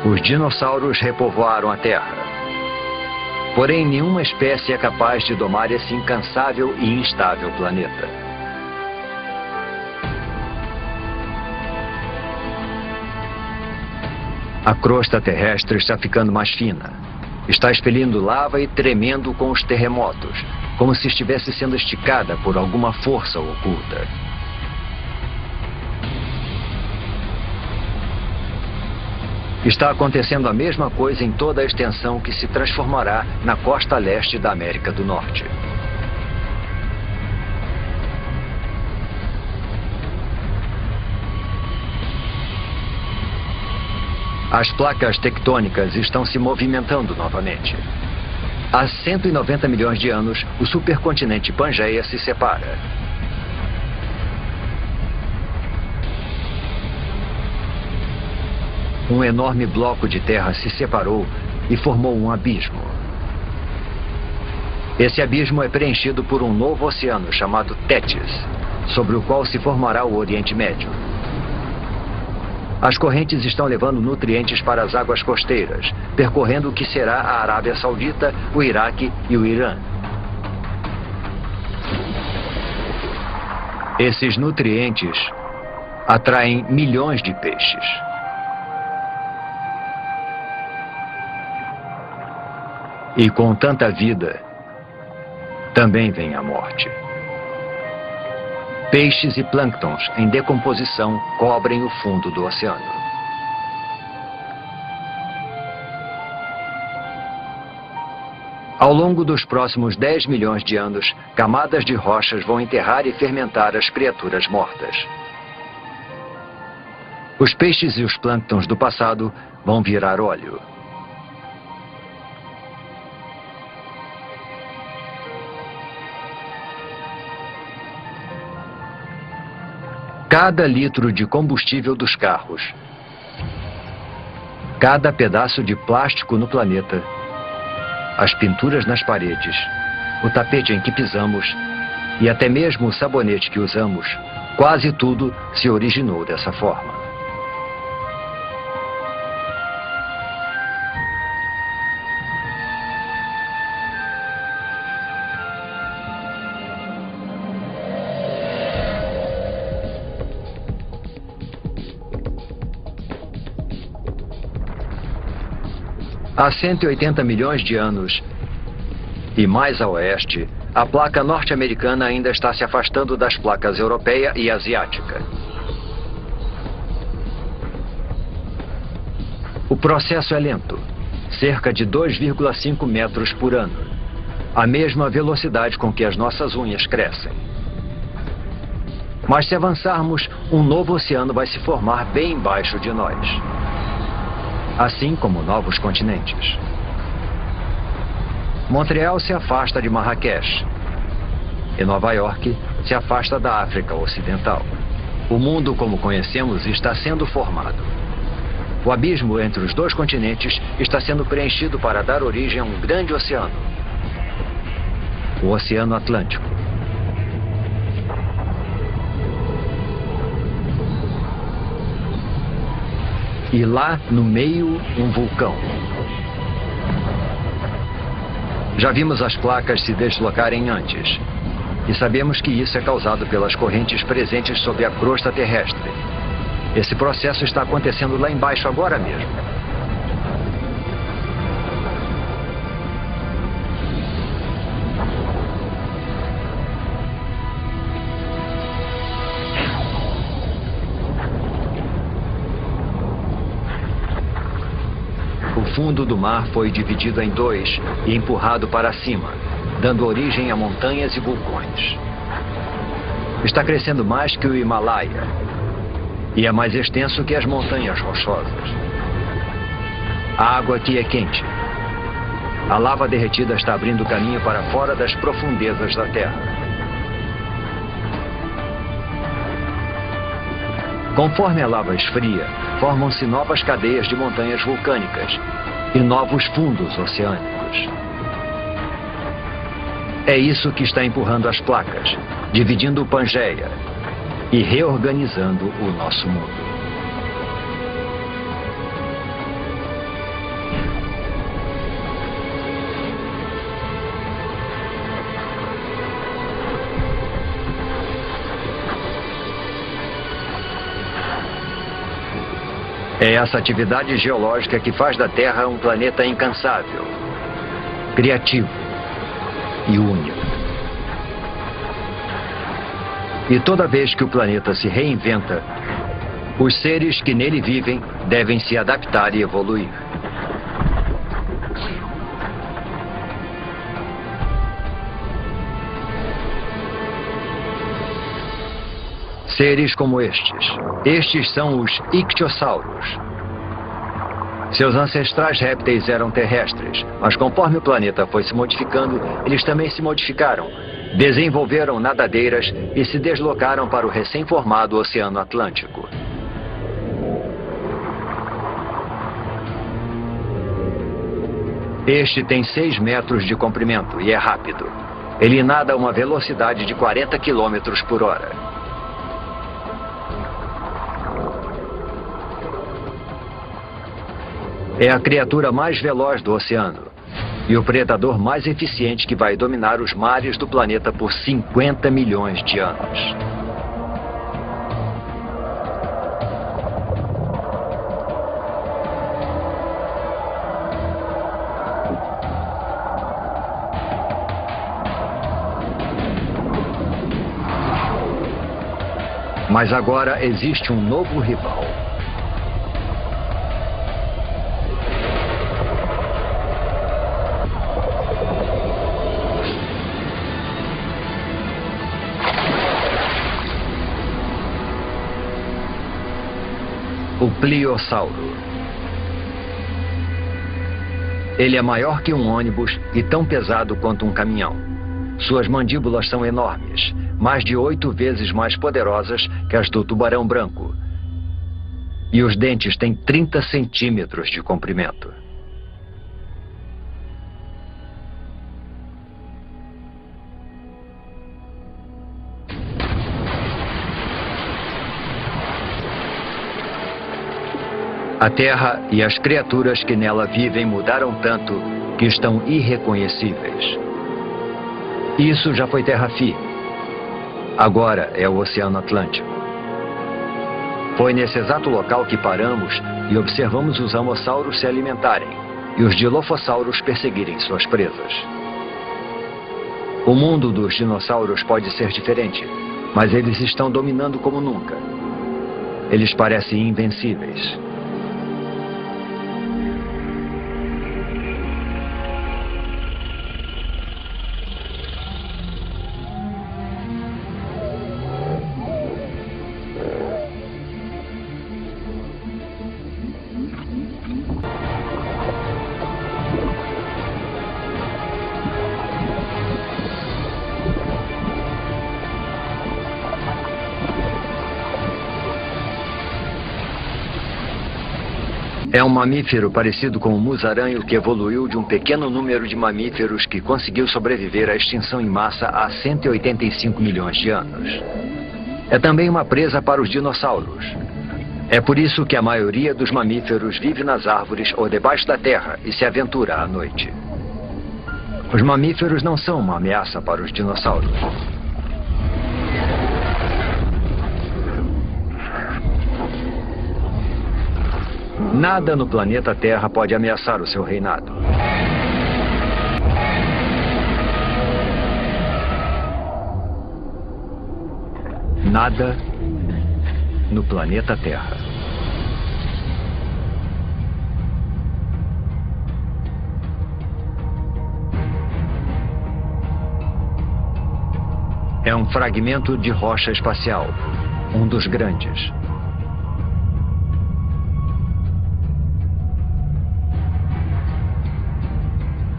Os dinossauros repovoaram a Terra. Porém, nenhuma espécie é capaz de domar esse incansável e instável planeta. A crosta terrestre está ficando mais fina. Está expelindo lava e tremendo com os terremotos, como se estivesse sendo esticada por alguma força oculta. Está acontecendo a mesma coisa em toda a extensão que se transformará na costa leste da América do Norte. As placas tectônicas estão se movimentando novamente. Há 190 milhões de anos, o supercontinente Pangeia se separa. Um enorme bloco de terra se separou e formou um abismo. Esse abismo é preenchido por um novo oceano chamado Tétis, sobre o qual se formará o Oriente Médio. As correntes estão levando nutrientes para as águas costeiras, percorrendo o que será a Arábia Saudita, o Iraque e o Irã. Esses nutrientes atraem milhões de peixes. E com tanta vida, também vem a morte. Peixes e plânctons em decomposição cobrem o fundo do oceano. Ao longo dos próximos 10 milhões de anos, camadas de rochas vão enterrar e fermentar as criaturas mortas. Os peixes e os plânctons do passado vão virar óleo. Cada litro de combustível dos carros, cada pedaço de plástico no planeta, as pinturas nas paredes, o tapete em que pisamos e até mesmo o sabonete que usamos, quase tudo se originou dessa forma. Há 180 milhões de anos, e mais a oeste, a placa norte-americana ainda está se afastando das placas europeia e asiática. O processo é lento, cerca de 2,5 metros por ano, a mesma velocidade com que as nossas unhas crescem. Mas se avançarmos, um novo oceano vai se formar bem embaixo de nós. Assim como novos continentes. Montreal se afasta de Marrakech e Nova York se afasta da África Ocidental. O mundo como conhecemos está sendo formado. O abismo entre os dois continentes está sendo preenchido para dar origem a um grande oceano. O Oceano Atlântico. E lá, no meio, um vulcão. Já vimos as placas se deslocarem antes. E sabemos que isso é causado pelas correntes presentes sob a crosta terrestre. Esse processo está acontecendo lá embaixo agora mesmo. O fundo do mar foi dividido em dois e empurrado para cima, dando origem a montanhas e vulcões. Está crescendo mais que o Himalaia e é mais extenso que as montanhas rochosas. A água aqui é quente. A lava derretida está abrindo caminho para fora das profundezas da Terra. Conforme a lava esfria, formam-se novas cadeias de montanhas vulcânicas e novos fundos oceânicos. É isso que está empurrando as placas, dividindo o Pangeia e reorganizando o nosso mundo. É essa atividade geológica que faz da Terra um planeta incansável, criativo e único. E toda vez que o planeta se reinventa, os seres que nele vivem devem se adaptar e evoluir. Seres como estes. Estes são os ictiossauros. Seus ancestrais répteis eram terrestres, mas conforme o planeta foi se modificando, eles também se modificaram, desenvolveram nadadeiras e se deslocaram para o recém-formado Oceano Atlântico. Este tem 6 metros de comprimento e é rápido. Ele nada a uma velocidade de 40 quilômetros por hora. É a criatura mais veloz do oceano e o predador mais eficiente que vai dominar os mares do planeta por 50 milhões de anos. Mas agora existe um novo rival. O Pliossauro. Ele é maior que um ônibus e tão pesado quanto um caminhão. Suas mandíbulas são enormes, mais de 8 vezes mais poderosas que as do tubarão branco. E os dentes têm 30 centímetros de comprimento. A Terra e as criaturas que nela vivem mudaram tanto que estão irreconhecíveis. Isso já foi terra firme. Agora é o Oceano Atlântico. Foi nesse exato local que paramos e observamos os amossauros se alimentarem e os dilofossauros perseguirem suas presas. O mundo dos dinossauros pode ser diferente, mas eles estão dominando como nunca. Eles parecem invencíveis. É um mamífero parecido com o musaranho que evoluiu de um pequeno número de mamíferos que conseguiu sobreviver à extinção em massa há 185 milhões de anos. É também uma presa para os dinossauros. É por isso que a maioria dos mamíferos vive nas árvores ou debaixo da terra e se aventura à noite. Os mamíferos não são uma ameaça para os dinossauros. Nada no planeta Terra pode ameaçar o seu reinado. Nada no planeta Terra. É um fragmento de rocha espacial, um dos grandes.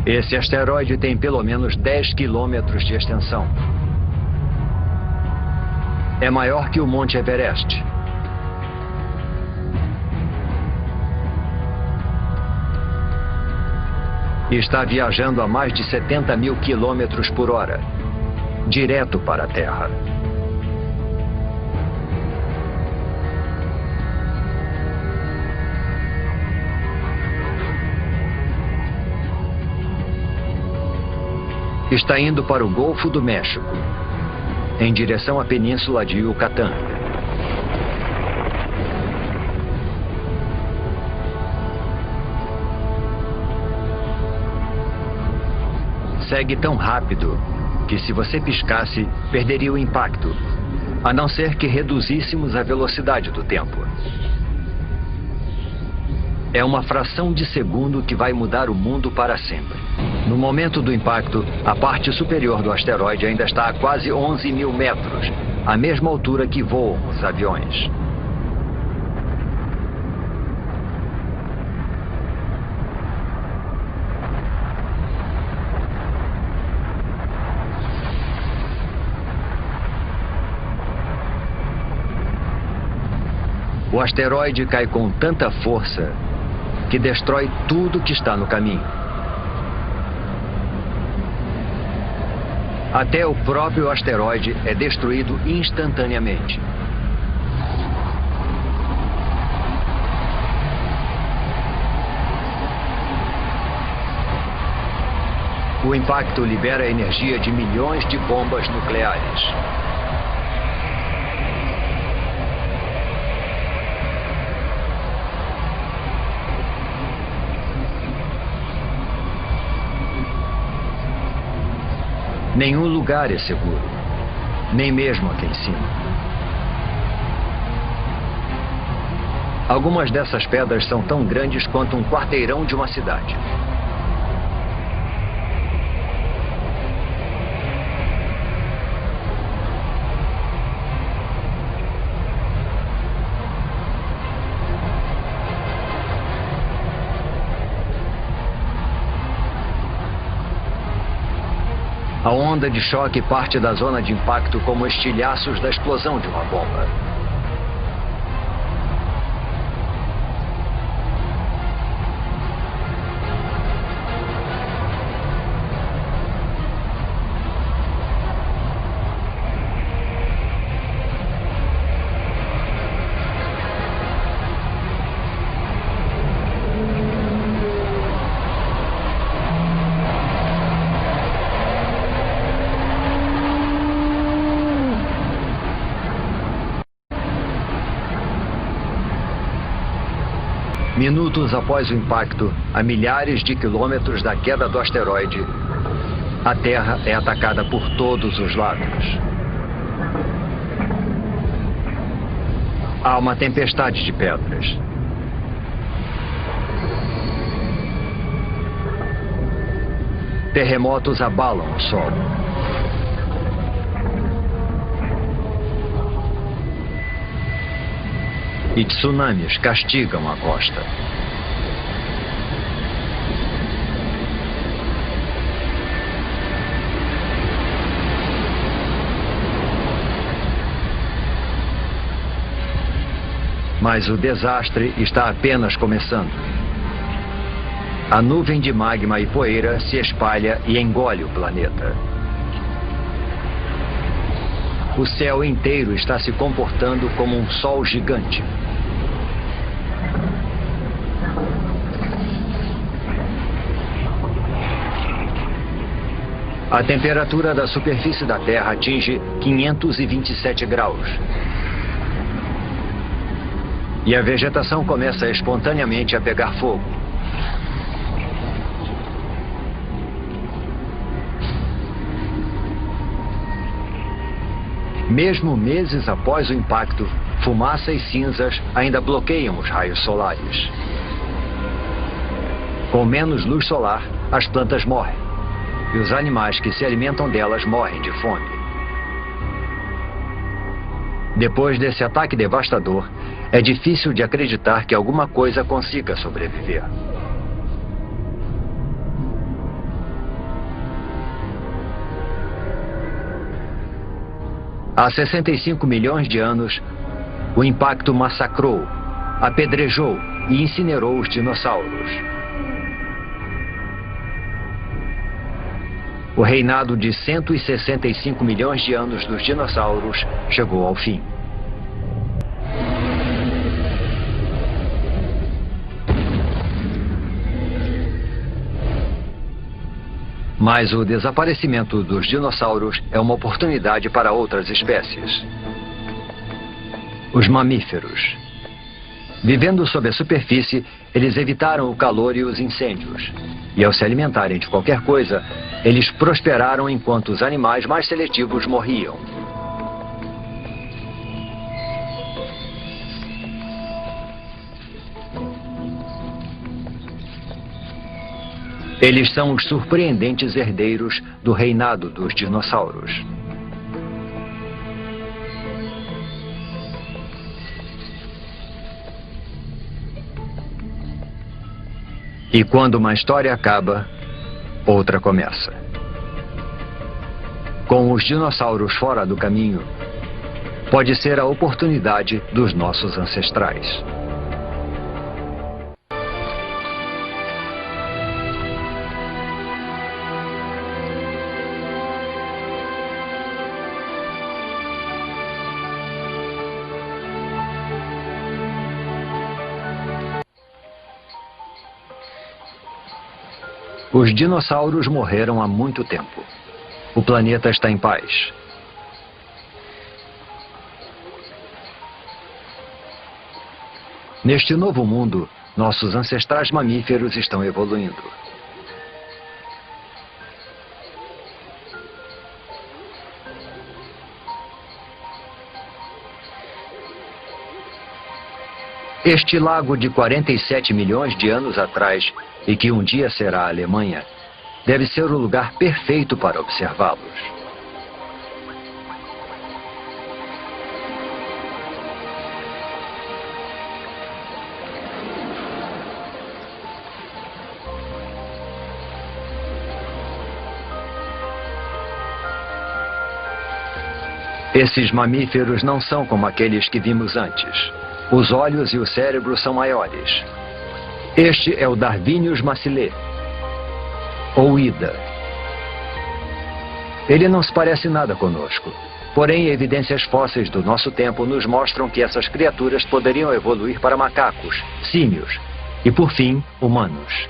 Esse asteroide tem pelo menos 10 quilômetros de extensão. É maior que o Monte Everest. E está viajando a mais de 70 mil quilômetros por hora, direto para a Terra. Está indo para o Golfo do México, em direção à Península de Yucatán. Segue tão rápido que, se você piscasse, perderia o impacto, a não ser que reduzíssemos a velocidade do tempo. É uma fração de segundo que vai mudar o mundo para sempre. No momento do impacto, a parte superior do asteroide ainda está a quase 11 mil metros, a mesma altura que voam os aviões. O asteroide cai com tanta força que destrói tudo que está no caminho. Até o próprio asteroide é destruído instantaneamente. O impacto libera a energia de milhões de bombas nucleares. Nenhum lugar é seguro, nem mesmo aqui em cima. Algumas dessas pedras são tão grandes quanto um quarteirão de uma cidade. A onda de choque parte da zona de impacto como estilhaços da explosão de uma bomba. Minutos após o impacto, a milhares de quilômetros da queda do asteroide, a Terra é atacada por todos os lados. Há uma tempestade de pedras. Terremotos abalam o solo. E tsunamis castigam a costa. Mas o desastre está apenas começando. A nuvem de magma e poeira se espalha e engole o planeta. O céu inteiro está se comportando como um sol gigante. A temperatura da superfície da Terra atinge 527 graus. E a vegetação começa espontaneamente a pegar fogo. Mesmo meses após o impacto, fumaça e cinzas ainda bloqueiam os raios solares. Com menos luz solar, as plantas morrem. E os animais que se alimentam delas morrem de fome. Depois desse ataque devastador, é difícil de acreditar que alguma coisa consiga sobreviver. Há 65 milhões de anos, o impacto massacrou, apedrejou e incinerou os dinossauros. O reinado de 165 milhões de anos dos dinossauros chegou ao fim. Mas o desaparecimento dos dinossauros é uma oportunidade para outras espécies. Os mamíferos. Vivendo sob a superfície, eles evitaram o calor e os incêndios. E ao se alimentarem de qualquer coisa, eles prosperaram enquanto os animais mais seletivos morriam. Eles são os surpreendentes herdeiros do reinado dos dinossauros. E quando uma história acaba, outra começa. Com os dinossauros fora do caminho, pode ser a oportunidade dos nossos ancestrais. Os dinossauros morreram há muito tempo. O planeta está em paz. Neste novo mundo, nossos ancestrais mamíferos estão evoluindo. Este lago de 47 milhões de anos atrás, e que um dia será a Alemanha, deve ser o lugar perfeito para observá-los. Esses mamíferos não são como aqueles que vimos antes. Os olhos e o cérebro são maiores. Este é o Darwinius massilae, ou Ida. Ele não se parece nada conosco. Porém, evidências fósseis do nosso tempo nos mostram que essas criaturas poderiam evoluir para macacos, símios e, por fim, humanos.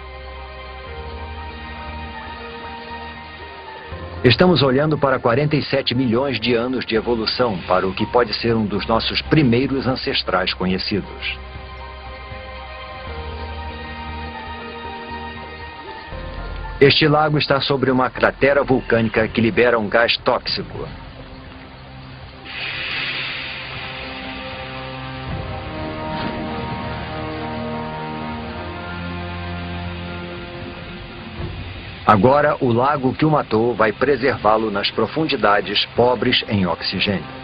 Estamos olhando para 47 milhões de anos de evolução para o que pode ser um dos nossos primeiros ancestrais conhecidos. Este lago está sobre uma cratera vulcânica que libera um gás tóxico. Agora, o lago que o matou vai preservá-lo nas profundidades pobres em oxigênio.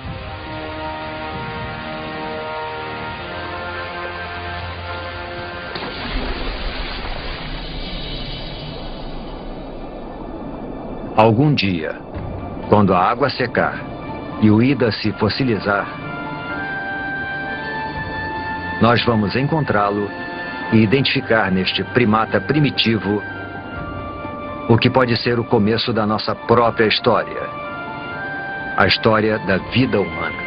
Algum dia, quando a água secar e o Ida se fossilizar, Nós vamos encontrá-lo e identificar neste primata primitivo o que pode ser o começo da nossa própria história. A história da vida humana.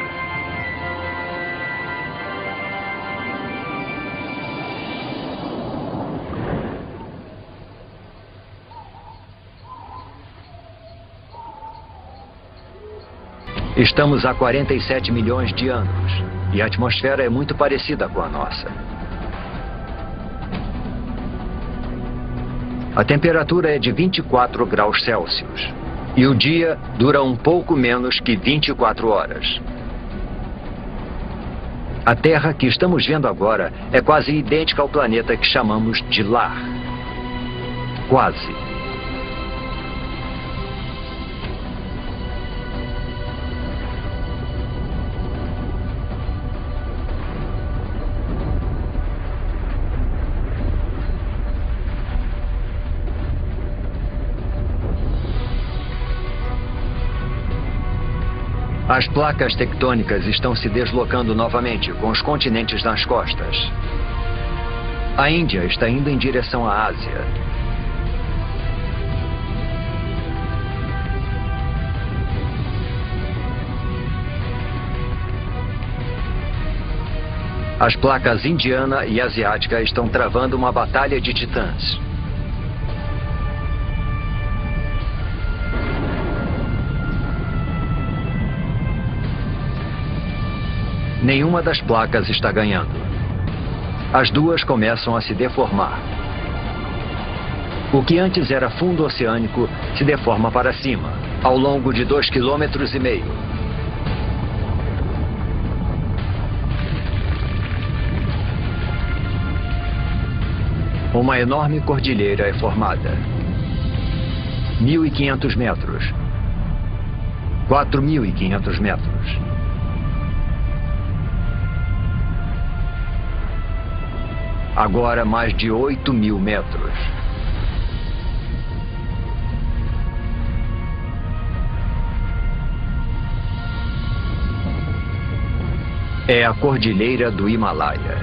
Estamos há 47 milhões de anos e a atmosfera é muito parecida com a nossa. A temperatura é de 24 graus Celsius e o dia dura um pouco menos que 24 horas. A Terra que estamos vendo agora é quase idêntica ao planeta que chamamos de lar. Quase. As placas tectônicas estão se deslocando novamente, com os continentes nas costas. A Índia está indo em direção à Ásia. As placas indiana e asiática estão travando uma batalha de titãs. Nenhuma das placas está ganhando. As duas começam a se deformar. O que antes era fundo oceânico se deforma para cima, ao longo de 2,5 km. Uma enorme cordilheira é formada. 1.500 metros. 4.500 metros. Agora mais de 8.000 metros. É a Cordilheira do Himalaia.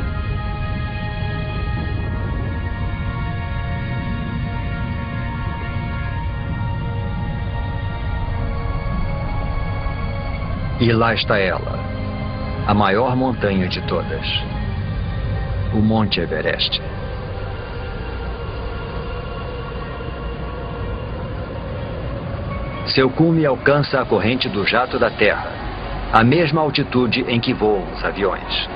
E lá está ela, a maior montanha de todas. O Monte Everest. Seu cume alcança a corrente do jato da Terra, a mesma altitude em que voam os aviões.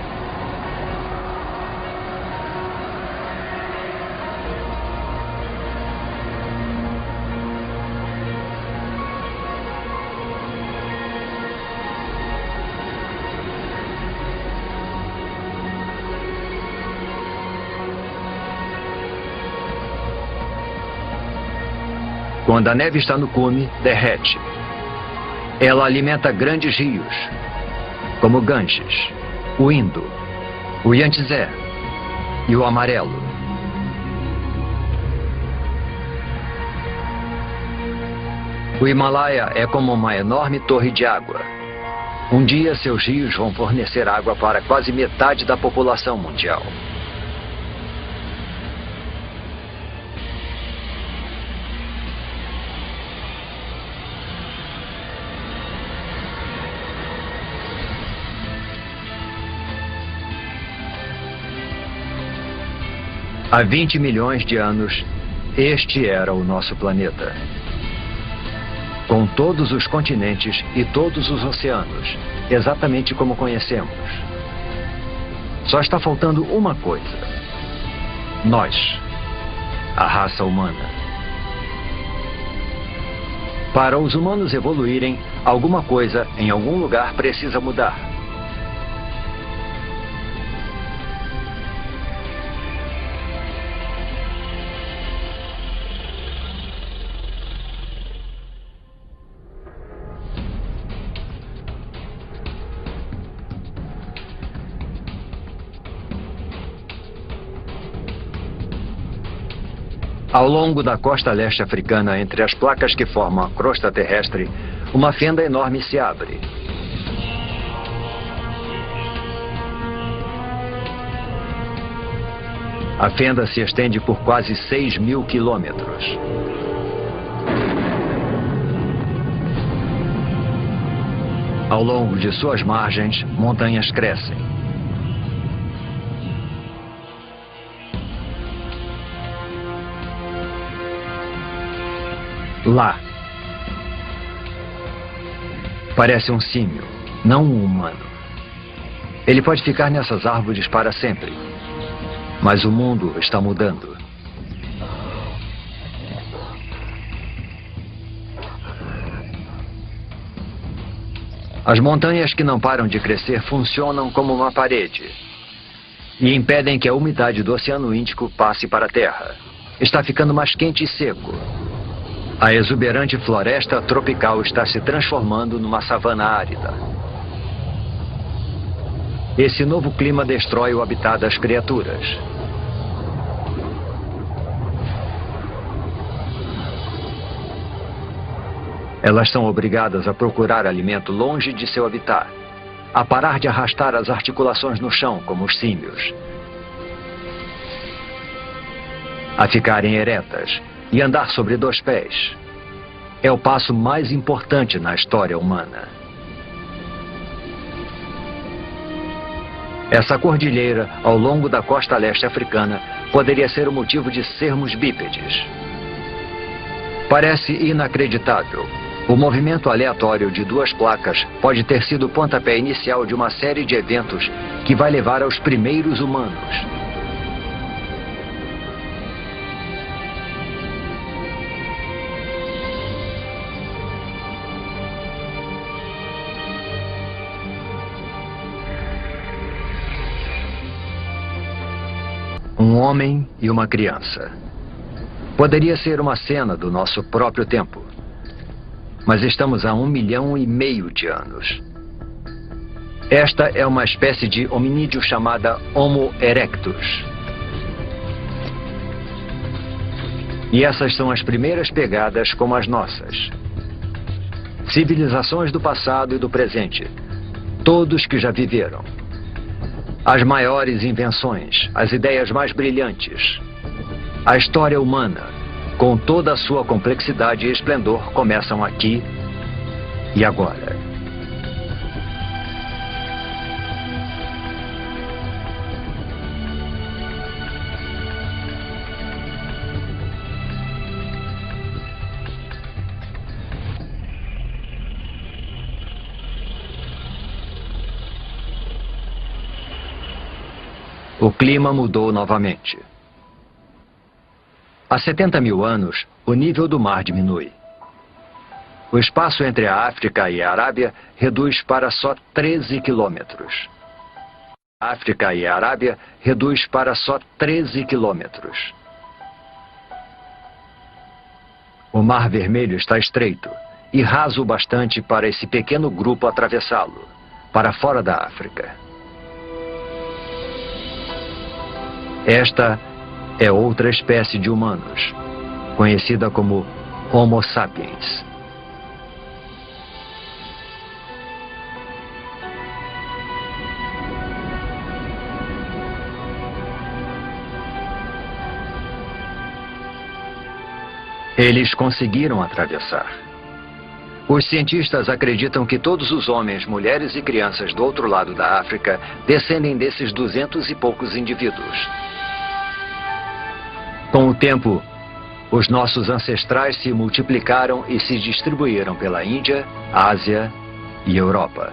Quando a neve está no cume, derrete. Ela alimenta grandes rios, como o Ganges, o Indo, o Yangtze e o Amarelo. O Himalaia é como uma enorme torre de água. Um dia seus rios vão fornecer água para quase metade da população mundial. Há 20 milhões de anos, este era o nosso planeta. Com todos os continentes e todos os oceanos, exatamente como conhecemos. Só está faltando uma coisa. Nós, a raça humana. Para os humanos evoluírem, alguma coisa em algum lugar precisa mudar. Ao longo da costa leste africana, entre as placas que formam a crosta terrestre, uma fenda enorme se abre. A fenda se estende por quase 6.000 quilômetros. Ao longo de suas margens, montanhas crescem. Lá. Parece um símio, não um humano. Ele pode ficar nessas árvores para sempre. Mas o mundo está mudando. As montanhas que não param de crescer funcionam como uma parede e impedem que a umidade do Oceano Índico passe para a Terra. Está ficando mais quente e seco. A exuberante floresta tropical está se transformando numa savana árida. Esse novo clima destrói o habitat das criaturas. Elas são obrigadas a procurar alimento longe de seu habitat, a parar de arrastar as articulações no chão, como os símios, a ficarem eretas e andar sobre 2 pés. É o passo mais importante na história humana. Essa cordilheira, ao longo da costa leste africana, poderia ser o motivo de sermos bípedes. Parece inacreditável. O movimento aleatório de 2 placas pode ter sido o pontapé inicial de uma série de eventos que vai levar aos primeiros humanos. Um homem e uma criança. Poderia ser uma cena do nosso próprio tempo. Mas estamos há 1,5 milhão de anos. Esta é uma espécie de hominídeo chamada Homo erectus. E essas são as primeiras pegadas como as nossas. Civilizações do passado e do presente. Todos que já viveram. As maiores invenções, as ideias mais brilhantes. A história humana, com toda a sua complexidade e esplendor, começam aqui e agora. O clima mudou novamente. Há 70.000 anos, o nível do mar diminui. O espaço entre a África e a Arábia reduz para só 13 quilômetros. A África e a Arábia reduz para só 13 quilômetros. O Mar Vermelho está estreito e raso o bastante para esse pequeno grupo atravessá-lo, para fora da África. Esta é outra espécie de humanos, conhecida como Homo sapiens. Eles conseguiram atravessar. Os cientistas acreditam que todos os homens, mulheres e crianças do outro lado da África descendem desses 200 e poucos indivíduos. Com o tempo, os nossos ancestrais se multiplicaram e se distribuíram pela Índia, Ásia e Europa.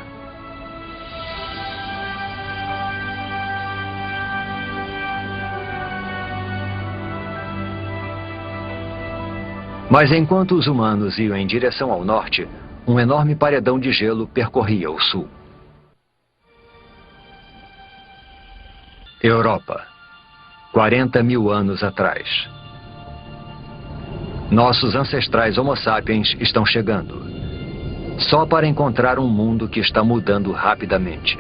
Mas enquanto os humanos iam em direção ao norte, um enorme paredão de gelo percorria o sul. Europa. 40.000 anos atrás. Nossos ancestrais Homo sapiens estão chegando, só para encontrar um mundo que está mudando rapidamente.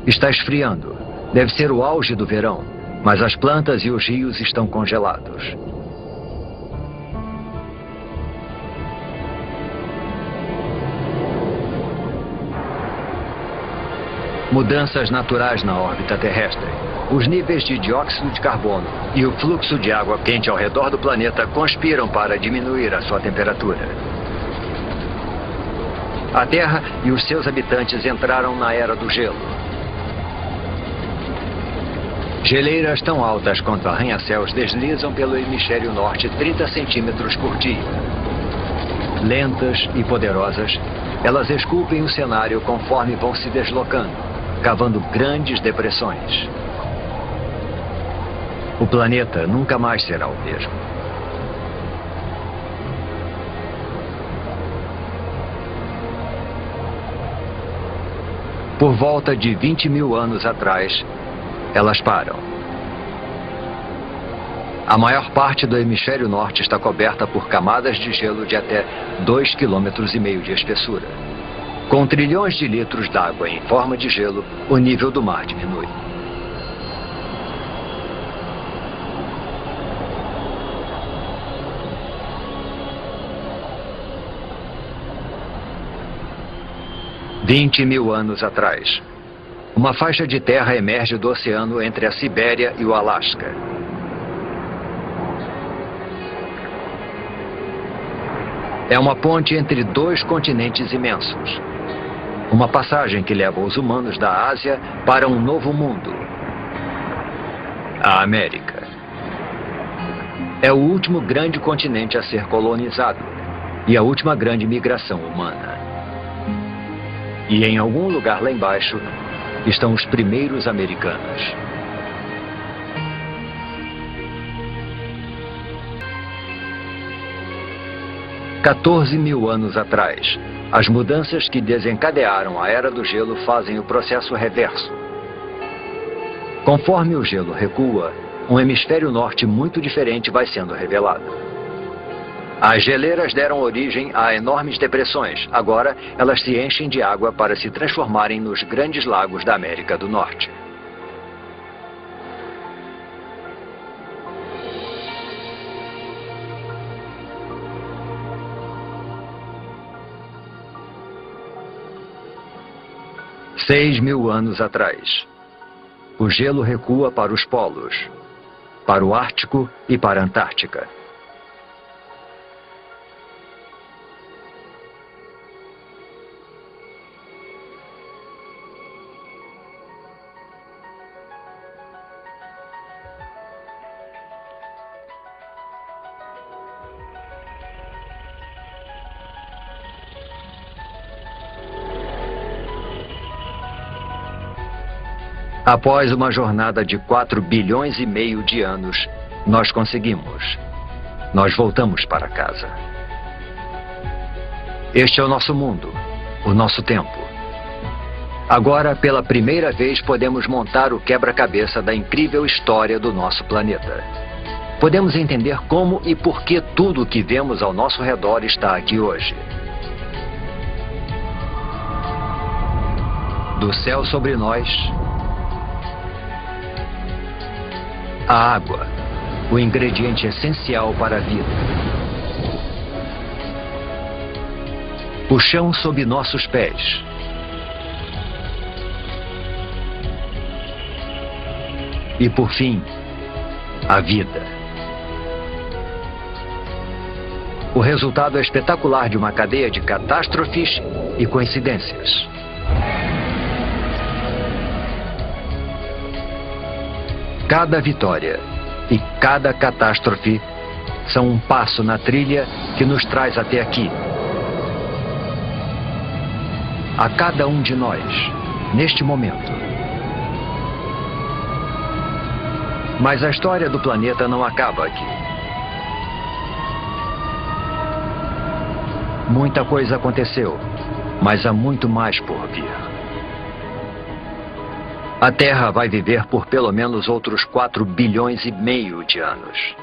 Está esfriando. Deve ser o auge do verão, mas as plantas e os rios estão congelados. Mudanças naturais na órbita terrestre. Os níveis de dióxido de carbono e o fluxo de água quente ao redor do planeta conspiram para diminuir a sua temperatura. A Terra e os seus habitantes entraram na era do gelo. Geleiras tão altas quanto arranha-céus deslizam pelo hemisfério norte 30 centímetros por dia. Lentas e poderosas, elas esculpem o cenário conforme vão se deslocando, cavando grandes depressões. O planeta nunca mais será o mesmo. Por volta de 20 mil anos atrás, elas param. A maior parte do hemisfério norte está coberta por camadas de gelo de até 2,5 km de espessura. Com trilhões de litros d'água em forma de gelo, o nível do mar diminui. "20 mil anos atrás, uma faixa de terra emerge do oceano entre a Sibéria e o Alasca. É uma ponte entre dois continentes imensos. Uma passagem que leva os humanos da Ásia para um novo mundo. A América. É o último grande continente a ser colonizado e a última grande migração humana. E em algum lugar lá embaixo estão os primeiros americanos. "14 mil anos atrás, as mudanças que desencadearam a Era do Gelo fazem o processo reverso. Conforme o gelo recua, um hemisfério norte muito diferente vai sendo revelado. As geleiras deram origem a enormes depressões. Agora, elas se enchem de água para se transformarem nos grandes lagos da América do Norte. "6 mil anos atrás, o gelo recua para os polos, para o Ártico e para a Antártica. Após uma jornada de 4 bilhões e meio de anos, nós conseguimos. Nós voltamos para casa. Este é o nosso mundo, o nosso tempo. Agora, pela primeira vez, podemos montar o quebra-cabeça da incrível história do nosso planeta. Podemos entender como e por que tudo o que vemos ao nosso redor está aqui hoje. Do céu sobre nós, a água, o ingrediente essencial para a vida. O chão sob nossos pés. E por fim, a vida. O resultado é espetacular de uma cadeia de catástrofes e coincidências. Cada vitória e cada catástrofe são um passo na trilha que nos traz até aqui. A cada um de nós, neste momento. Mas a história do planeta não acaba aqui. Muita coisa aconteceu, mas há muito mais por vir. A Terra vai viver por pelo menos outros 4 bilhões e meio de anos.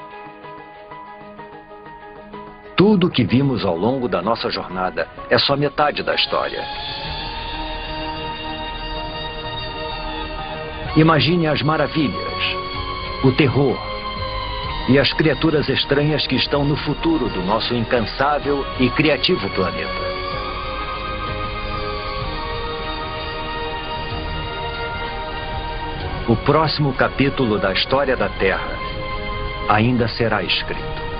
Tudo que vimos ao longo da nossa jornada é só metade da história. Imagine as maravilhas, o terror e as criaturas estranhas que estão no futuro do nosso incansável e criativo planeta. O próximo capítulo da história da Terra ainda será escrito.